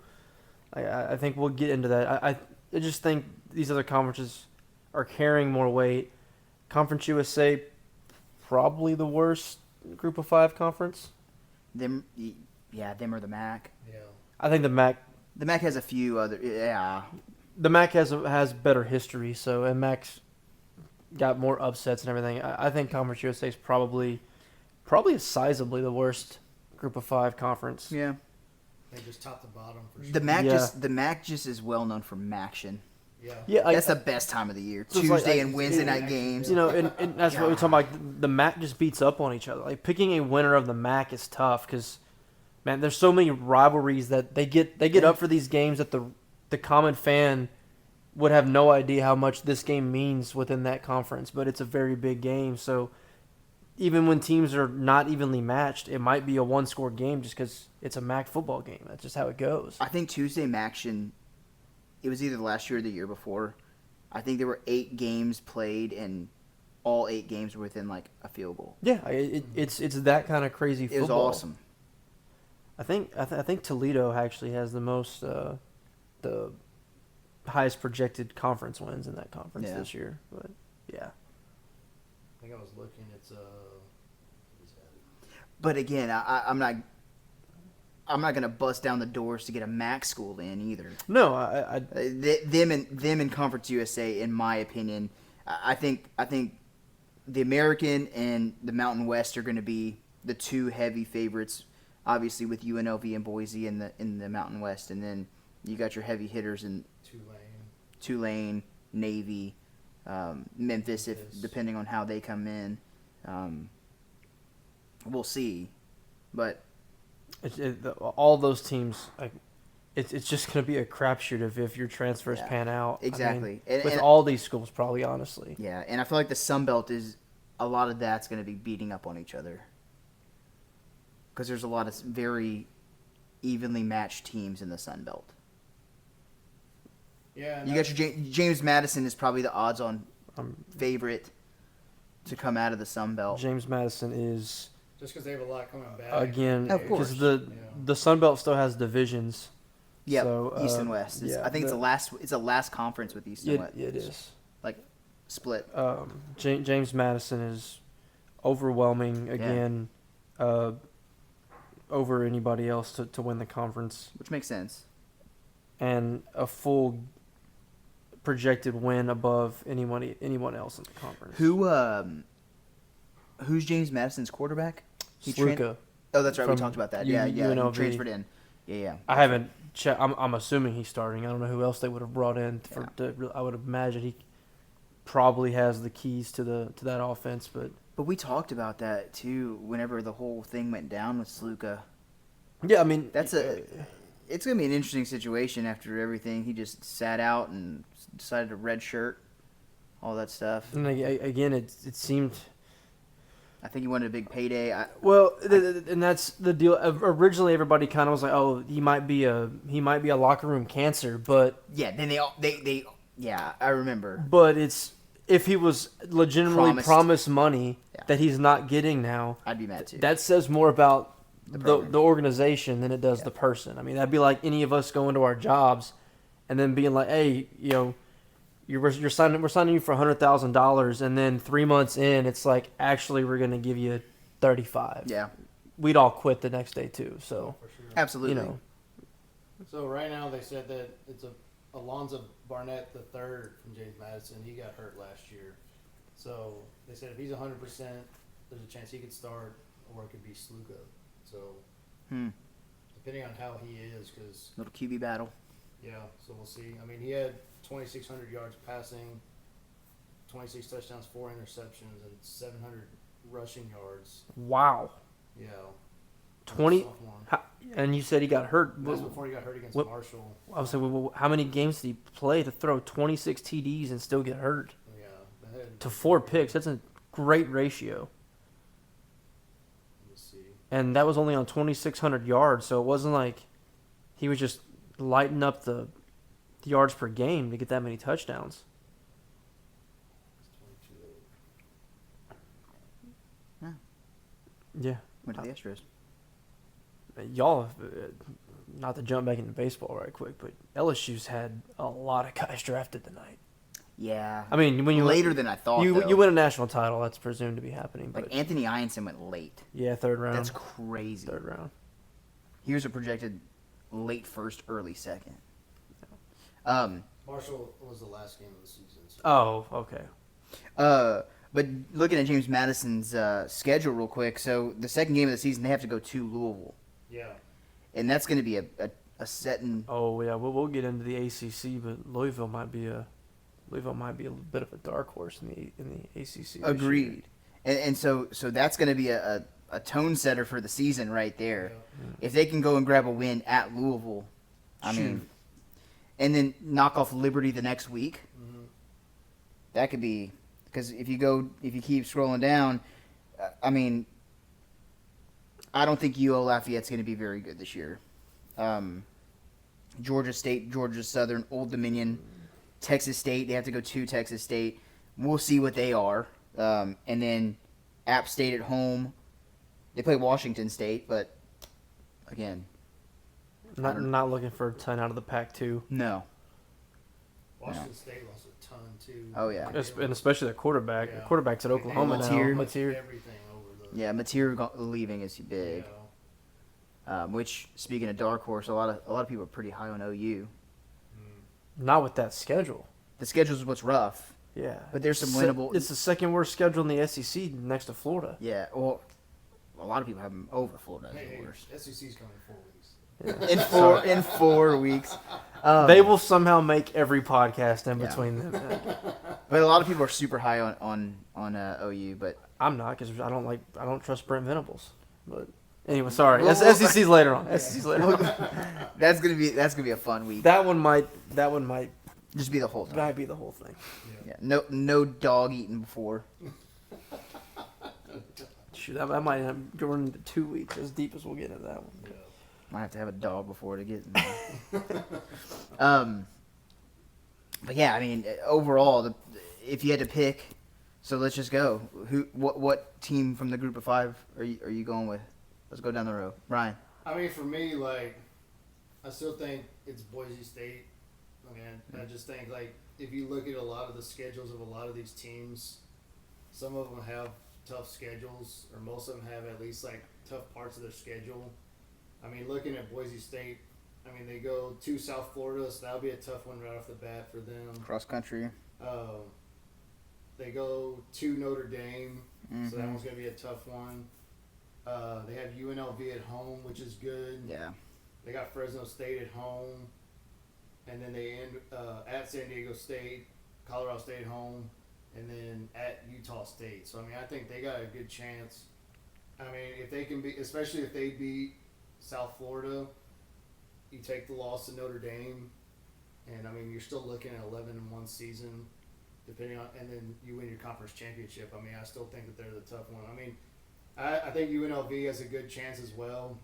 I think we'll get into that. I just think these other conferences are carrying more weight. Conference USA, probably the worst Group of 5 conference. Them or the MAC. Yeah. I think the MAC The MAC has a few other. Yeah. has better history, so and MAC's got more upsets and everything. I think Conference USA is probably sizably the worst Group of 5 conference. Yeah. They just top to bottom for sure. The MAC Yeah. just is well known for MACtion. Yeah. Yeah, That's the best time of the year. Just like- Tuesday and Wednesday night games. You know, and that's what we're talking about. Like, the MAC just beats up on each other. Like picking a winner of the MAC is tough because, man, there's so many rivalries that they get up for these games that the common fan would have no idea how much this game means within that conference. But it's a very big game, so even when teams are not evenly matched, it might be a 1-score game just because it's a MAC football game. That's just how it goes. I think Tuesday MACtion, it was either last year or the year before. I think there were 8 games played, and all 8 games were within like a field goal. Yeah, it's that kind of crazy It was football. awesome. I think Toledo actually has the most the highest projected conference wins in that conference Yeah. this year. But yeah, I think I was looking. It's what's that? But again, I'm not gonna bust down the doors to get a MAC school in either. no, I Them in Conference USA, in my opinion, I think the American and the Mountain West are going to be the 2 heavy favorites. Obviously, with UNLV and Boise in the Mountain West, and then you got your heavy hitters in Tulane, Navy, Memphis, if depending on how they come in. We'll see, but all those teams, like, it's just going to be a crapshoot if your transfers Yeah, pan out. exactly. I mean, And- with and- all these schools, probably honestly. yeah, and I feel like the Sun Belt is a lot of that's going to be beating up on each other because there's a lot of very evenly matched teams in the Sun Belt. Yeah. You got your James Madison is probably the odds-on Um, favorite to come out of the Sun Belt. James Madison is just because they have a lot coming back. again Of course. because the Sun Belt still has divisions. Yep, So, East and West. yeah, I think it's the last conference with East and West. It is. Like split. James Madison is overwhelming again, over anybody else to win the conference, Which makes sense. and a full projected win above anyone else in the conference. Who's James Madison's quarterback? Sluka. Oh, that's right. We From talked about that. U- Yeah. UNLV. He transferred in. Yeah. I haven't checked. I'm assuming he's starting. I don't know who else they would have brought in I would imagine he probably has the keys to that offense, but. But we talked about that too. Whenever the whole thing went down with Sluka, Yeah, I mean it's gonna be an interesting situation after everything. He just sat out and decided to redshirt, all that stuff. and again it seemed. I think he wanted a big payday. Well, and that's the deal. Originally, everybody kind of was like, "Oh, he might be a locker room cancer," but Then they yeah, I remember. it's if he was legitimately promised money that he's not getting now, I'd be mad too. that says more about program. the organization than it does the person. I mean, that'd be like any of us going to our jobs and then being like, "Hey, we're signing you for $100,000," and then 3 months in, it's like, actually, we're going to give you 35. Yeah, We'd all quit the next day too. So, For sure. absolutely. So right now they said that it's Alonzo Barnett III from James Madison. He got hurt last year. So they said if he's 100%, there's a chance he could start, or it could be Sluka. So depending on how he is, because Little QB battle. so we'll see. I mean, he had 2,600 yards passing, 26 touchdowns, 4 interceptions, and 700 rushing yards. wow. Yeah. 20. Sophomore. And you said he got hurt. That's before he got hurt against what- Marshall. I was like, well, how many games did he play to throw 26 TDs and still get hurt? Yeah. That had- To 4 picks, that's a great ratio. Let me see. And that was only on 2,600 yards, so it wasn't like he was just lighting up the yards per game to get that many touchdowns. It's 22. Yeah. Went to the Astros. Y'all, not to jump back into baseball right quick, but LSU's had a lot of guys drafted tonight. Yeah. I mean, when you later than I thought. you though. you win a national title, that's presumed to be happening. But Like Anthony Ianson went late. yeah, third round. That's crazy. Third round. He was a projected late first, early second. Marshall was the last game of the season. So. Oh, okay. But looking at James Madison's schedule real quick, so the second game of the season they have to go to Louisville, Yeah. and that's going to be a set in. Oh yeah, we'll get into the ACC, but Louisville might be a bit of a dark horse in the ACC. this year. Agreed, and so that's going to be a tone setter for the season right there. Yeah. If they can go and grab a win at Louisville, I mean, and then knock off Liberty the next week, Mm-hmm. that could be. Because if you keep scrolling down, I mean, I don't think UO Lafayette's going to be very good this year. Georgia State, Georgia Southern, Old Dominion, Texas State. They have to go to Texas State. We'll see what they are. And then App State at home. They play Washington State, but again, Not looking for a ton out of the Pac-2, no. Washington State lost a ton too. Oh, yeah. and especially the quarterback. Yeah. The quarterback's at Oklahoma now. Mateer. Mateer. Everything over the. Yeah, Mateer leaving is big. Yeah. Which, speaking of dark horse, a lot of people are pretty high on OU. Not with that schedule. The schedule's what's rough. Yeah, But there's some winnable- It's the second worst schedule in the SEC next to Florida. Yeah, well, a lot of people have them over Florida as Hey, the hey, worst. SEC's coming in 4 weeks. In 4 weeks. They will somehow make every podcast in Yeah. between them. But a lot of people are super high on OU. But I'm not because I don't trust Brent Venables. But anyway, sorry. Well, SEC's later on. SEC's later on. that's gonna be a fun week. That one might Just be the whole time. be the whole thing. Yeah, no dog eating before. Shoot, that might end up going into 2 weeks, as deep as we'll get into that one. Yeah. Might have to have a dog before to get. In there. But yeah, I mean, overall, if you had to pick, so let's just go. What team from the group of 5 are you going with? Let's go down the road, Ryan. I mean, for me, like, I still think it's Boise State. I mean, I just think, like, if you look at a lot of the schedules of a lot of these teams, some of them have tough schedules, or most of them have at least, like, tough parts of their schedule. I mean, looking at Boise State, I mean, they go to South Florida, so that'll be a tough one right off the bat for them. Cross country. They go to Notre Dame, so that Mhm. one's going to be a tough one. They have UNLV at home, which is good. Yeah. They got Fresno State at home, and then they end at San Diego State, Colorado State at home, and then at Utah State. So I mean, I think they got a good chance. I mean, if they can be, especially if they beat South Florida, you take the loss to Notre Dame, and I mean, you're still looking at 11-1 season, depending on, and then you win your conference championship. I mean, I still think that they're the tough one. I mean, I think UNLV has a good chance as well.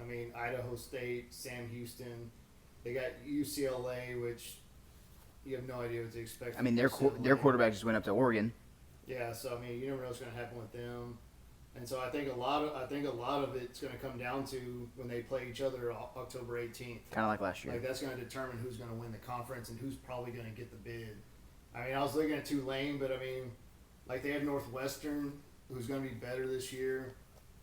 I mean, Idaho State, Sam Houston, they got UCLA, which you have no idea what to expect. I mean, from their UCLA. quarterback just went up to Oregon. Yeah, so I mean, you never know what's going to happen with them, and so I think a lot of it's going to come down to when they play each other October 18th. Kind of like last year. Like that's going to determine who's going to win the conference and who's probably going to get the bid. I mean, I was looking at Tulane, but I mean, like they have Northwestern, who's going to be better this year.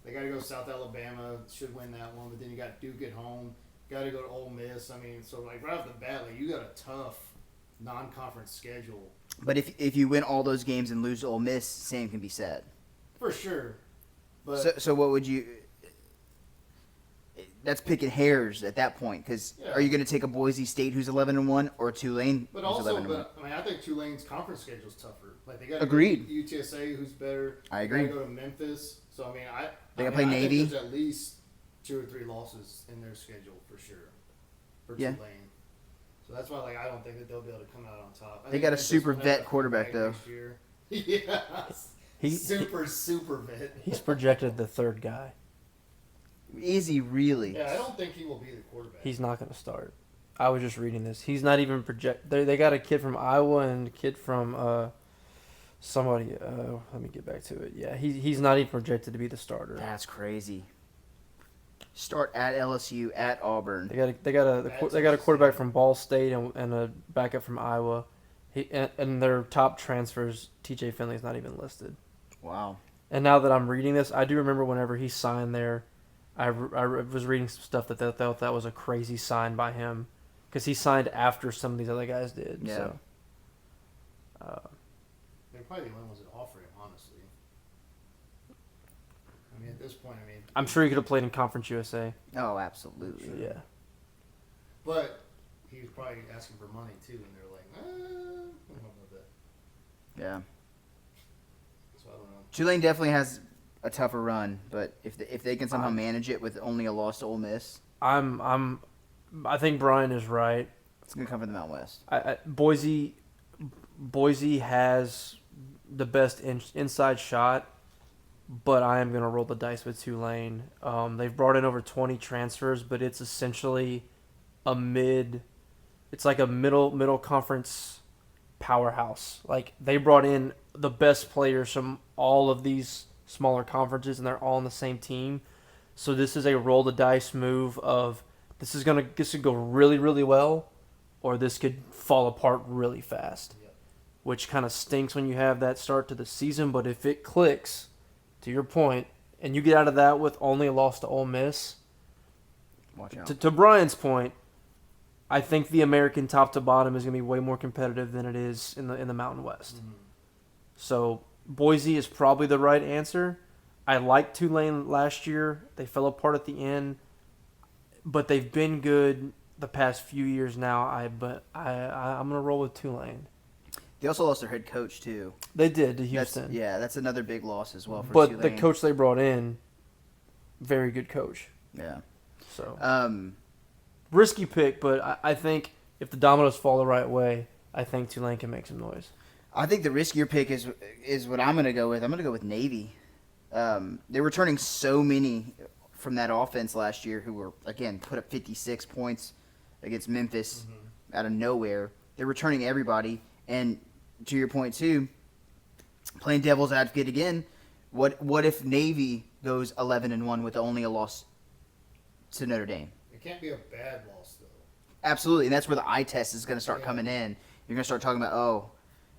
They got to go to South Alabama, should win that one, but then you got Duke at home. Got to go to Ole Miss. I mean, so like right off the bat, like you got a tough non-conference schedule But if you win all those games and lose to Ole Miss, same can be said. for sure. But So what would you? that's picking hairs at that point. Because Yeah. are you going to take a Boise State who's 11-1 or Tulane But who's also, 11-1? I mean, I think Tulane's conference schedule's tougher. Like they got Agreed. UTSA, who's better. I They agree. gotta go to Memphis. So I mean, They gotta I play Navy. think there's at least 2 or 3 losses in their schedule for sure. For Yeah. Tulane. So that's why, like, I don't think that they'll be able to come out on top. I They think got a Memphis super will have vet to come quarterback, back though. next year. Yeah. Super vet. He's projected the third guy. Is he really? Yeah, I don't think he will be the quarterback. He's not going to start. I was just reading this. He's not even project. They got a kid from Iowa and a kid from somebody. Let me get back to it. Yeah, he's not even projected to be the starter. That's crazy. Start at LSU, at Auburn. They got a quarterback from Ball State and a backup from Iowa. And their top transfers, T.J. Finley's not even listed. Wow. And now that I'm reading this, I do remember whenever he signed there, I was reading some stuff that they thought that was a crazy sign by him, because he signed after some of these other guys did. Yeah. So, They're probably the only ones that offer him, honestly. I mean, at this point, I mean. I'm sure he could have played in Conference USA. Oh, absolutely. Yeah. But he was probably asking for money too, and they're like, I don't know about that. Yeah. So I don't know. Tulane definitely has a tougher run, but if they can somehow manage it with only a loss to Ole Miss, I think Brian is right. it's gonna come from the Mountain West. Boise has the best inside shot, but I am going to roll the dice with Tulane. They've brought in over 20 transfers, but it's essentially it's like a middle conference powerhouse. Like, they brought in the best players from all of these smaller conferences, and they're all on the same team. So this is a roll the dice move of this could go really, really well, or this could fall apart really fast. Yep. Which kind of stinks when you have that start to the season, but if it clicks, to your point, and you get out of that with only a loss to Ole Miss, Watch out. to Brian's point, I think the American top to bottom is going to be way more competitive than it is in the Mountain West. Mm-hmm. So Boise is probably the right answer. I liked Tulane last year. They fell apart at the end, but they've been good the past few years now. I'm going to roll with Tulane. They also lost their head coach too. They did to Houston. That's another big loss as well for But Tulane. the coach they brought in, very good coach. Yeah. So risky pick, but I think if the dominoes fall the right way, I think Tulane can make some noise. I think the riskier pick is what I'm going to go with. I'm going to go with Navy. They were returning so many from that offense last year who were, again, put up 56 points against Memphis out of nowhere. They're returning everybody. And to your point, too, playing devil's advocate again, what if Navy goes 11-1 with only a loss to Notre Dame? It can't be a bad loss though. Absolutely, and that's where the eye test is going to start coming in. You're going to start talking about,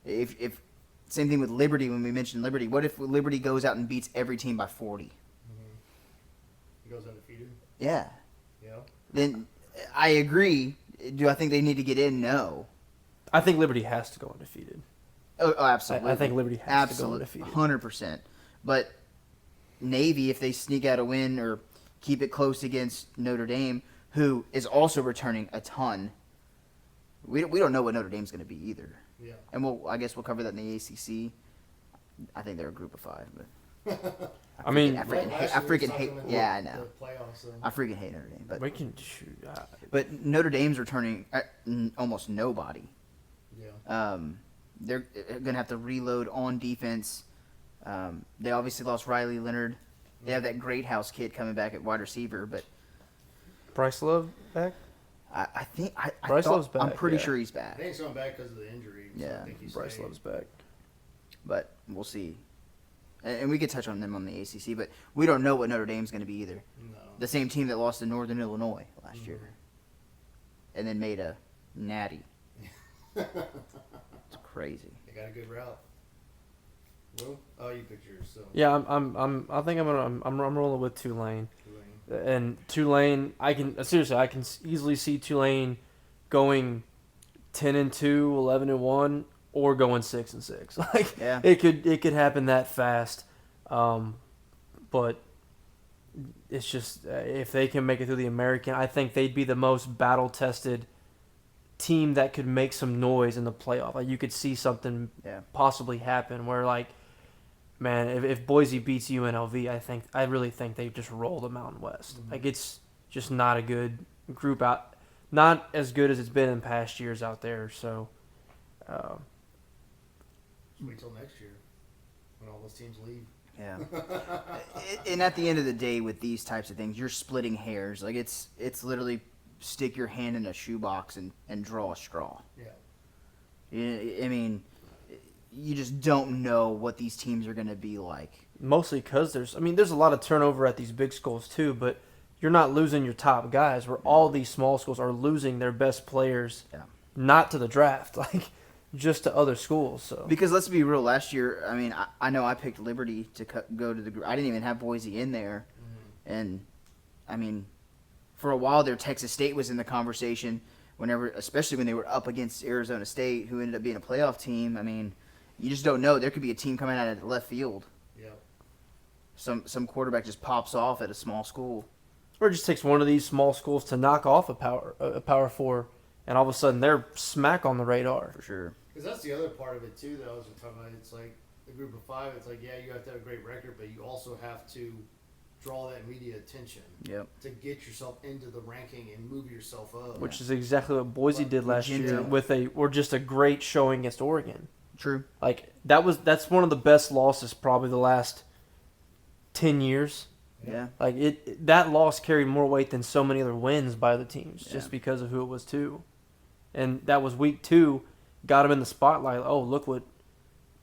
if same thing with Liberty when we mentioned Liberty. What if Liberty goes out and beats every team by 40? He goes undefeated. Yeah. Yeah. Then I agree. Do I think they need to get in? No. I think Liberty has to go undefeated. Oh, absolutely. I think Liberty has to go undefeated. 100%. But Navy, if they sneak out a win or keep it close against Notre Dame, who is also returning a ton, we don't know what Notre Dame's going to be either. Yeah. And I guess we'll cover that in the ACC. I think they're a group of 5, but I mean, I freaking hate. Yeah, I know. The playoffs. So. I freaking hate Notre Dame, but we can shoot. but Notre Dame's returning almost nobody. Yeah. They're gonna have to reload on defense. They obviously lost Riley Leonard. They have that Great House kid coming back at wide receiver, but Bryce Love back? I think Bryce Love's back, I'm pretty yeah. sure he's I back, think he's going back because of the injury. So Yeah. I think he's Bryce staying. Love's back. but we'll see. And we could touch on them on the ACC, but we don't know what Notre Dame's going to be either. No. The same team that lost to Northern Illinois last year, and then made a natty. It's crazy. They got a good route. Well, oh, you picked yours. So. Yeah, I think I'm rolling with Tulane. And Tulane, I can easily see Tulane going 10-2, 11-1, or going 6-6. Like Yeah. it could happen that fast. But it's just if they can make it through the American, I think they'd be the most battle tested team that could make some noise in the playoff. Like you could see something Yeah. possibly happen where like, man, if Boise beats UNLV, I really think they just roll the Mountain West. Mhm. Like it's just not a good group out, not as good as it's been in past years out there. So, Just wait till next year when all those teams leave. Yeah. And at the end of the day, with these types of things, you're splitting hairs. Like it's literally stick your hand in a shoebox and draw a straw. Yeah. I mean, you just don't know what these teams are going to be like. mostly because there's a lot of turnover at these big schools too, but you're not losing your top guys. Where all these small schools are losing their best players, Yeah. not to the draft, like just to other schools. So Because let's be real, last year, I mean, I know I picked Liberty to go to the group. I didn't even have Boise in there. And, I mean, for a while there, Texas State was in the conversation, especially when they were up against Arizona State, who ended up being a playoff team. I mean, you just don't know. There could be a team coming out of left field. Yeah. Some quarterback just pops off at a small school. or it just takes one of these small schools to knock off a power four, and all of a sudden they're smack on the radar. For sure. Because that's the other part of it too that I was talking about. It's like the group of five. It's like, yeah, you have to have a great record, but you also have to draw that media attention Yep. to get yourself into the ranking and move yourself up. Which is exactly what Boise did last Virginia. year or just a great showing against Oregon. True. Like that's one of the best losses probably the last 10 years. Yeah. Like that loss carried more weight than so many other wins by other teams just Yeah. because of who it was too. And that was week 2, got them in the spotlight. Oh, look what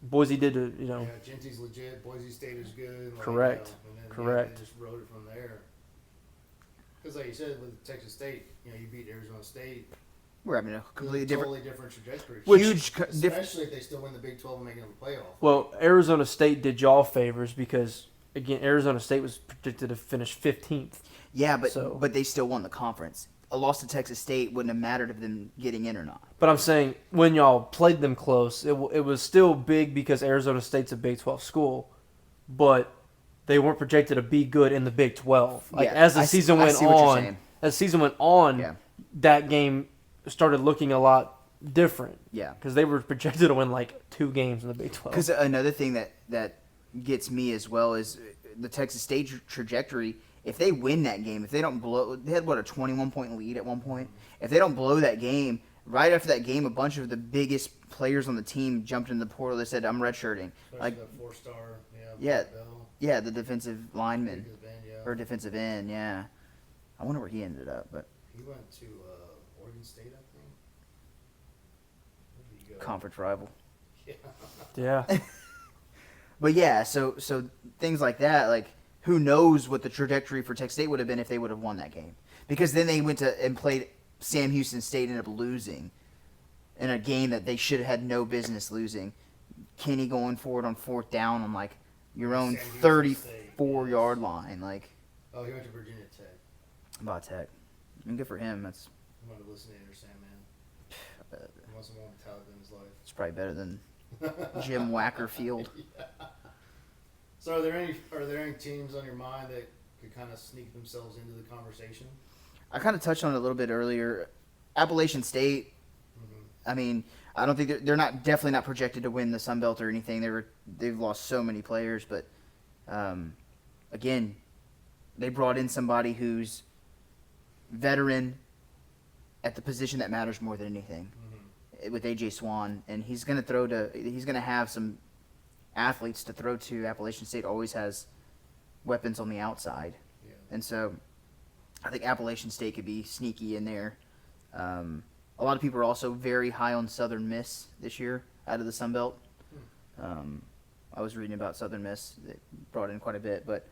Boise did to, Yeah, Genty's legit. Boise State is good. Like, Correct. And then, Correct. they just rode it from there. Because like you said, with Texas State, you beat Arizona State. We're having a completely different. Totally different trajectory. Huge. Different. Especially if they still win the Big 12 and make it to the playoff. Well, Arizona State did y'all favors because again, Arizona State was predicted to finish 15th. Yeah, but So- but they still won the conference. A loss to Texas State wouldn't have mattered if them getting in or not. But I'm saying when y'all played them close, it was still big because Arizona State's a Big 12 school, but they weren't projected to be good in the Big 12. Like Yeah, as the I season I went see what you're on, saying. Yeah. that game started looking a lot different Yeah. because they were projected to win like 2 games in the Big 12. Because another thing that gets me as well is the Texas State trajectory. If they win that game, if they don't blow, they had a 21-point lead at one point. If they don't blow that game, right after that game, a bunch of the biggest players on the team jumped in the portal. They said, "I'm redshirting." Especially Like, the 4-star. Yeah. Bell, yeah, the defensive lineman Big as Ben, yeah. or defensive end. Yeah, I wonder where he ended up, but He went to Oregon State, I think. Where did he go? conference rival. Yeah. yeah. But yeah, so things like that, like who knows what the trajectory for Texas State would have been if they would have won that game? Because then they went to and played Sam Houston State, ended up losing in a game that they should have had no business losing. Kenny going forward on 4th down on like your own Sam Houston 34-yard line, like Oh, he went to Virginia Tech. about Tech. I mean, good for him. That's He wanted to listen to Andrew Sandman. He wants some more talent in his life. it's probably better than Jim Wackerfield. So are there any teams on your mind that could kind of sneak themselves into the conversation? I kind of touched on it a little bit earlier. Appalachian State. I mean, I don't think they're not definitely not projected to win the Sun Belt or anything. They've lost so many players, but again, they brought in somebody who's veteran at the position that matters more than anything with AJ Swan, and he's going to have some athletes to throw to. Appalachian State always has weapons on the outside, Yeah. and so I think Appalachian State could be sneaky in there. A lot of people are also very high on Southern Miss this year out of the Sun Belt. I was reading about Southern Miss. They brought in quite a bit, but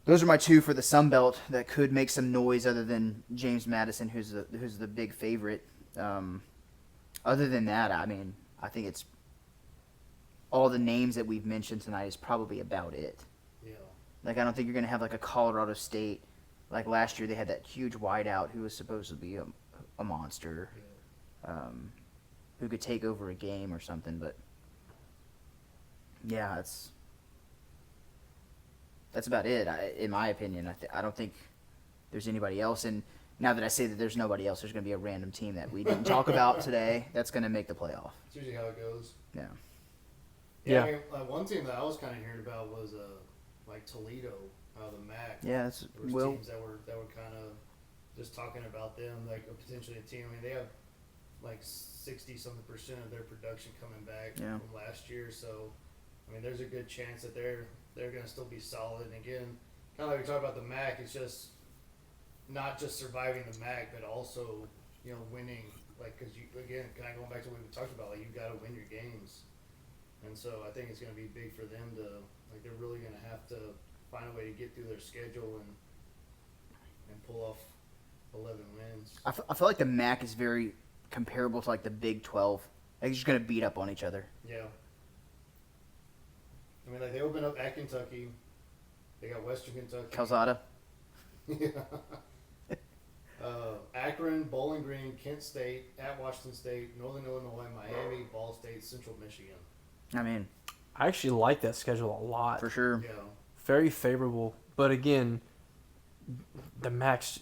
those are my 2 for the Sun Belt that could make some noise other than James Madison, who's the big favorite. Other than that, I mean, I think it's all the names that we've mentioned tonight is probably about it. Yeah. Like, I don't think you're going to have like a Colorado State. Like last year, they had that huge wideout who was supposed to be a monster, who could take over a game or something. But yeah, That's about it, in my opinion. I don't think there's anybody else. And now that I say that there's nobody else, there's going to be a random team that we didn't talk about today that's going to make the playoff. That's usually how it goes. Yeah. Yeah. I mean, one team that I was kind of hearing about was like Toledo, the MAC. Yeah, that's There was Will. teams that were kind of just talking about them, like potentially a team. I mean, they have like 60-something% of their production coming back Yeah. from last year. So, I mean, there's a good chance that they're going to still be solid. And again, kind of like we talked about the MAC, it's just not just surviving the MAC, but also winning. Like, because you again, kind of going back to what we talked about, like you got to win your games. And so I think it's going to be big for them to they're really going to have to find a way to get through their schedule and pull off 11 wins. I feel like the MAC is very comparable to like the Big 12. They're just going to beat up on each other. Yeah. I mean, like they open up at Kentucky. They got Western Kentucky. Calzada. Yeah. Akron, Bowling Green, Kent State, at Washington State, Northern Illinois, Miami, Ball State, Central Michigan. I mean, I actually like that schedule a lot. for sure. Yeah. Very favorable. But again, the Max.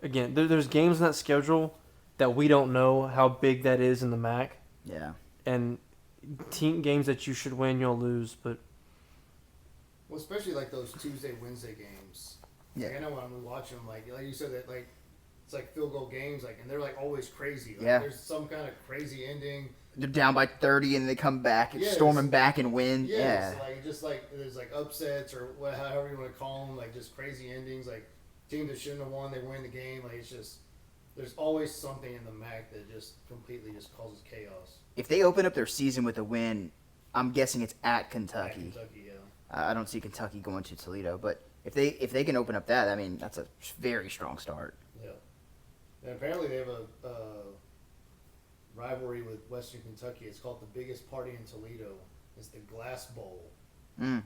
Again, there's games in that schedule that we don't know how big that is in the MAC, Yeah. and team games that you should win, you'll lose. But Well, especially like those Tuesday, Wednesday games. Yeah. Like, I know when I'm watching them, like you said, that like it's like field goal games, like, and they're like always crazy. Like, Yeah. There's some kind of crazy ending. They're down by 30 and they come back and Yes. storming back and win. Yeah. Yeah. It's like just like there's like upsets or however you want to call them, like just crazy endings. Like team that shouldn't have won, they win the game. Like it's just there's always something in the MAC that just completely just causes chaos. If they open up their season with a win, I'm guessing it's at At Kentucky. Kentucky, yeah. I don't see Kentucky going to Toledo, but if they can open up that, I mean, that's a very strong start. Yeah. And apparently they have a rivalry with Western Kentucky. It's called the biggest party in Toledo. It's the Glass Bowl. Mm.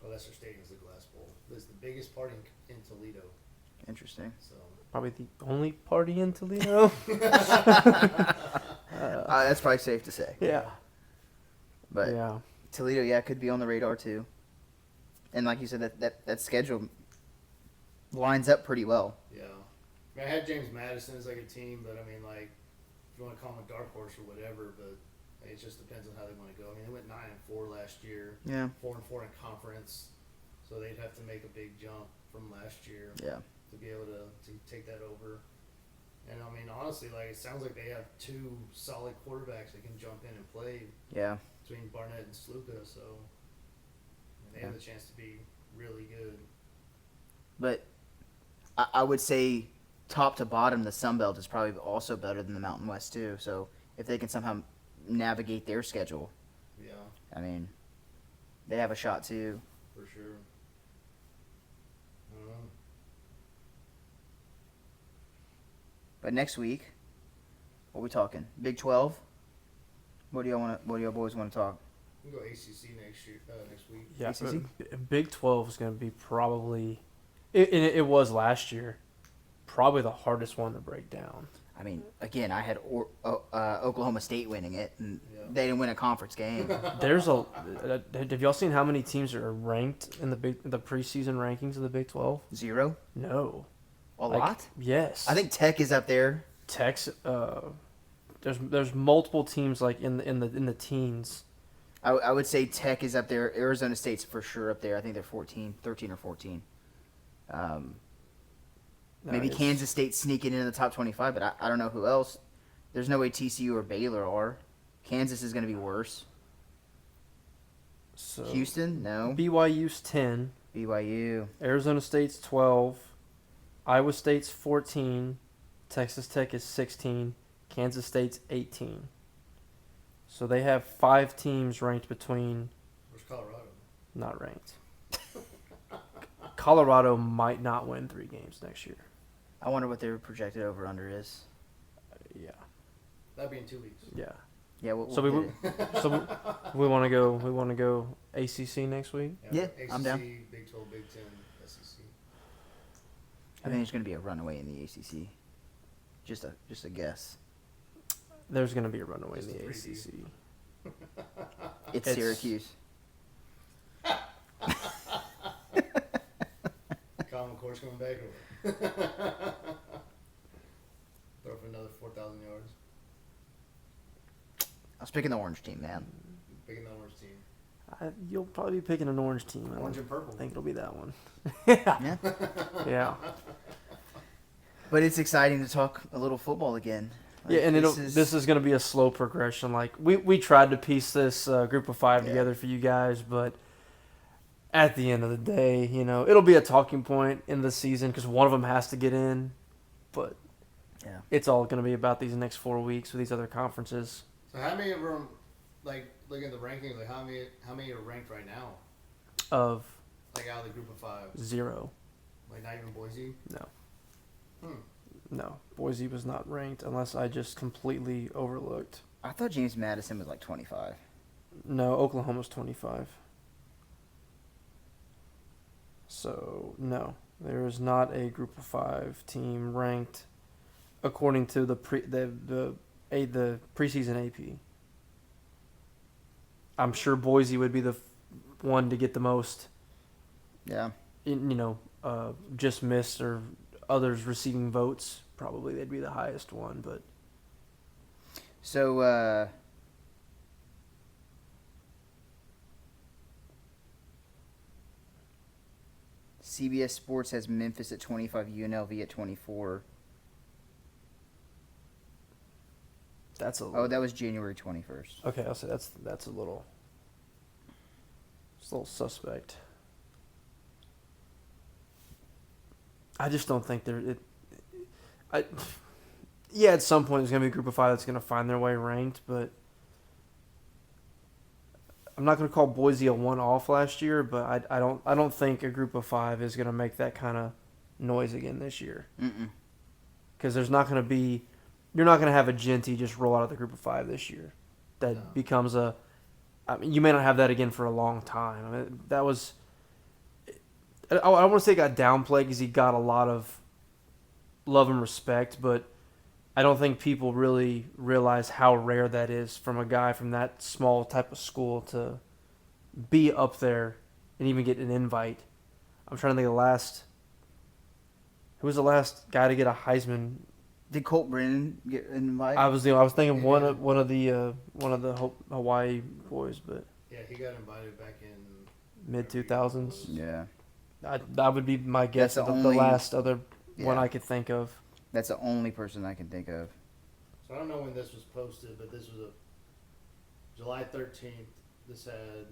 Oh, that's their stadium, is the Glass Bowl. It's the biggest party in Toledo. Interesting. So probably the only party in Toledo. That's probably safe to say. Yeah. But Yeah. Toledo, yeah, could be on the radar too. And like you said, that schedule lines up pretty well. yeah. I mean, I had James Madison as like a team, but I mean, like, if you want to call him a dark horse or whatever, but it just depends on how they want to go. I mean, they went 9-4 last year, Yeah. 4-4 in conference, so they'd have to make a big jump from last year Yeah. to be able to take that over. And I mean, honestly, like it sounds like they have two solid quarterbacks that can jump in and play Yeah. between Barnett and Sluka, so I mean, they have Yeah. the chance to be really good. But I would say top to bottom, the Sun Belt is probably also better than the Mountain West too. So if they can somehow navigate their schedule, Yeah, I mean, they have a shot too. for sure. I don't know. But next week, what are we talking? Big 12. What do y'all boys want to talk? We can go ACC next week. Yeah. ACC? Big 12 is going to be probably. It was last year. Probably the hardest one to break down. I mean, again, I had Oklahoma State winning it, and Yeah. they didn't win a conference game. There's a. Have y'all seen how many teams are ranked in the preseason rankings of the Big 12? 0? No. A Like, lot? Yes. I think Tech is up there. Tech's. There's multiple teams like in the teens. I would say Tech is up there. Arizona State's for sure up there. I think they're 13 or 14. Maybe Nice. Kansas State sneaking into the top 25, but I don't know who else. There's no way TCU or Baylor are. Kansas is going to be worse. So Houston? No. BYU's 10. BYU. Arizona State's 12. Iowa State's 14. Texas Tech is 16. Kansas State's 18. So they have 5 teams ranked between Where's Colorado? not ranked. Colorado might not win 3 games next year. I wonder what their projected over-under is. Yeah. That'd be in 2 weeks. Yeah. Yeah, we'll So get it. So we want to go. We want to go ACC next week. Yeah, ACC, I'm down. Big 12, Big 10, SEC. I think there's going to be a runaway in the ACC. Just a guess. There's going to be a runaway in Just the a ACC. It's It's- Syracuse. Common Core's coming back or throw for another 4,000 yards. I was picking the orange team, man. Picking the orange team. You'll probably be picking an orange team. I Orange don't and purple. think it'll be that one. Yeah. Yeah. But it's exciting to talk a little football again. Yeah, and this this is going to be a slow progression. Like we tried to piece this group of five Yeah. together for you guys, but at the end of the day, you know, it'll be a talking point in the season because one of them has to get in. But Yeah. it's all going to be about these next 4 weeks with these other conferences. So how many of them, like looking at the rankings, like how many are ranked right now? Of Like out of the group of 5, 0. like not even Boise. No. Hmm. No, Boise was not ranked unless I just completely overlooked. I thought James Madison was like 25. No, Oklahoma's 25. So, no, there is not a group of 5 team ranked according to the preseason AP. I'm sure Boise would be the one to get the most, Yeah. just missed or others receiving votes. Probably they'd be the highest one, but So, CBS Sports has Memphis at 25, UNLV at 24. that's a Oh, that was January 21st. okay. I'll say that's a little, it's a little suspect. I just don't think yeah, at some point there's gonna be a group of 5 that's gonna find their way ranked, but I'm not gonna call Boise a one-off last year, but I don't think a group of 5 is gonna make that kind of noise again this year. Mm-mm. Because you're not gonna have a Genty just roll out of the group of 5 this year. That No. becomes you may not have that again for a long time. I mean, that was. I don't want to say it got downplayed because he got a lot of love and respect, but I don't think people really realize how rare that is from a guy from that small type of school to be up there and even get an invite. I'm trying to think of the last. Who was the last guy to get a Heisman? Did Colt Brennan get an invite? I was thinking one of the Hawaii boys, but Yeah, he got invited back in mid 2000s. Yeah. That would be my guess. That's The the only- last other one Yeah. I could think of. That's the only person I can think of. So I don't know when this was posted, but this was July 13th. This had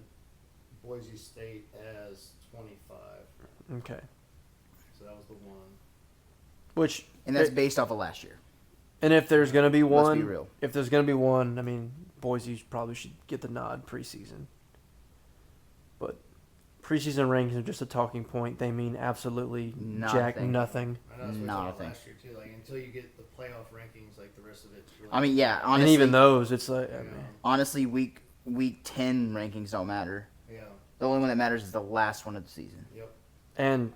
Boise State as 25. Okay, So that was the one. which And that's based off of last year. and if there's gonna be Let's one, be real. if there's gonna be one, I mean Boise probably should get the nod preseason. But preseason rankings are just a talking point. They mean absolutely jack Nothing. nothing. I know that's what we Nothing. thought last year too. Like until you get the playoff rankings, like the rest of it's really. I mean, yeah, And honestly, even those, it's like Yeah. honestly, week 10 rankings don't matter. Yeah. The only one that matters is the last one of the season. Yep. and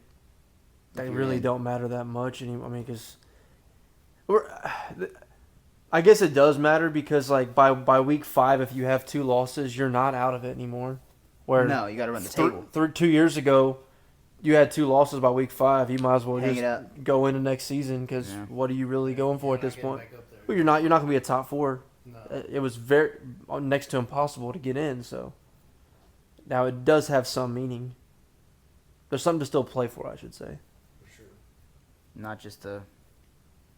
they If you're really in. don't matter that much anymore. I mean, because I guess it does matter because like by week 5, if you have 2 losses, you're not out of it anymore. Where No, you got to run the table. 2 years ago, you had 2 losses by week 5. You might as well Hang just it up. go into next season because Yeah. what are you really going for You're at this not getting point? back up there. Well, you're not going to be a top 4. No. It was very next to impossible to get in. So now it does have some meaning. There's something to still play for, I should say. For sure. Not just the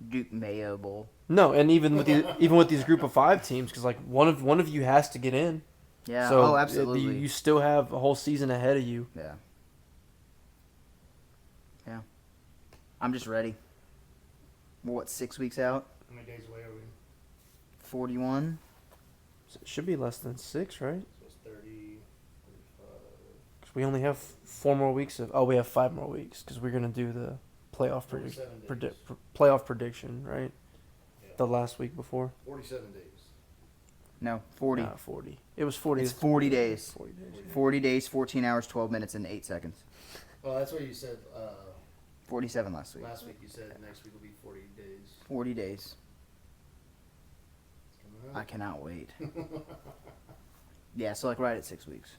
Duke Mayo Bowl. No, and even with these group of 5 teams, because like one of you has to get in. Yeah. So oh, absolutely. You still have a whole season ahead of you. Yeah. Yeah. I'm just ready. We're, what, 6 weeks out? How many days away are we? 41? So it should be less than 6, right? So it's 30, 35. 'Cause we only have 4 more weeks of. Oh, we have 5 more weeks because we're gonna do the playoff 47 days. playoff prediction, right? Yeah. The last week before. 47 days. No, 40. 40. It was 40. It's 40 days. 40 days. 40 days, 14 hours, 12 minutes, and 8 seconds. Well, that's what you said 47 last week. last week. You said next week will be 40 days. 40 days. It's coming I up. cannot wait. Yeah, so like right at 6 weeks.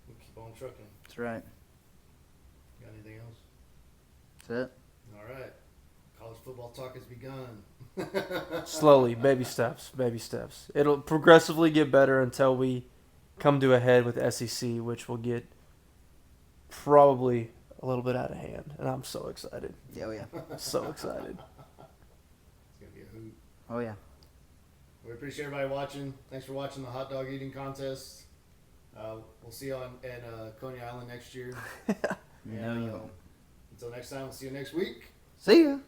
We'll keep on trucking. That's right. Got anything else? That's it. All right. College football talk has begun. Slowly, baby steps, baby steps. It'll progressively get better until we come to a head with SEC, which will get probably a little bit out of hand. And I'm so excited. Yeah, oh yeah. So excited. It's going to be a hoot. Oh yeah. We appreciate everybody watching. Thanks for watching the hot dog eating contest. We'll see you at Coney Island next year. No, you won't. Until next time, we'll see you next week. See ya.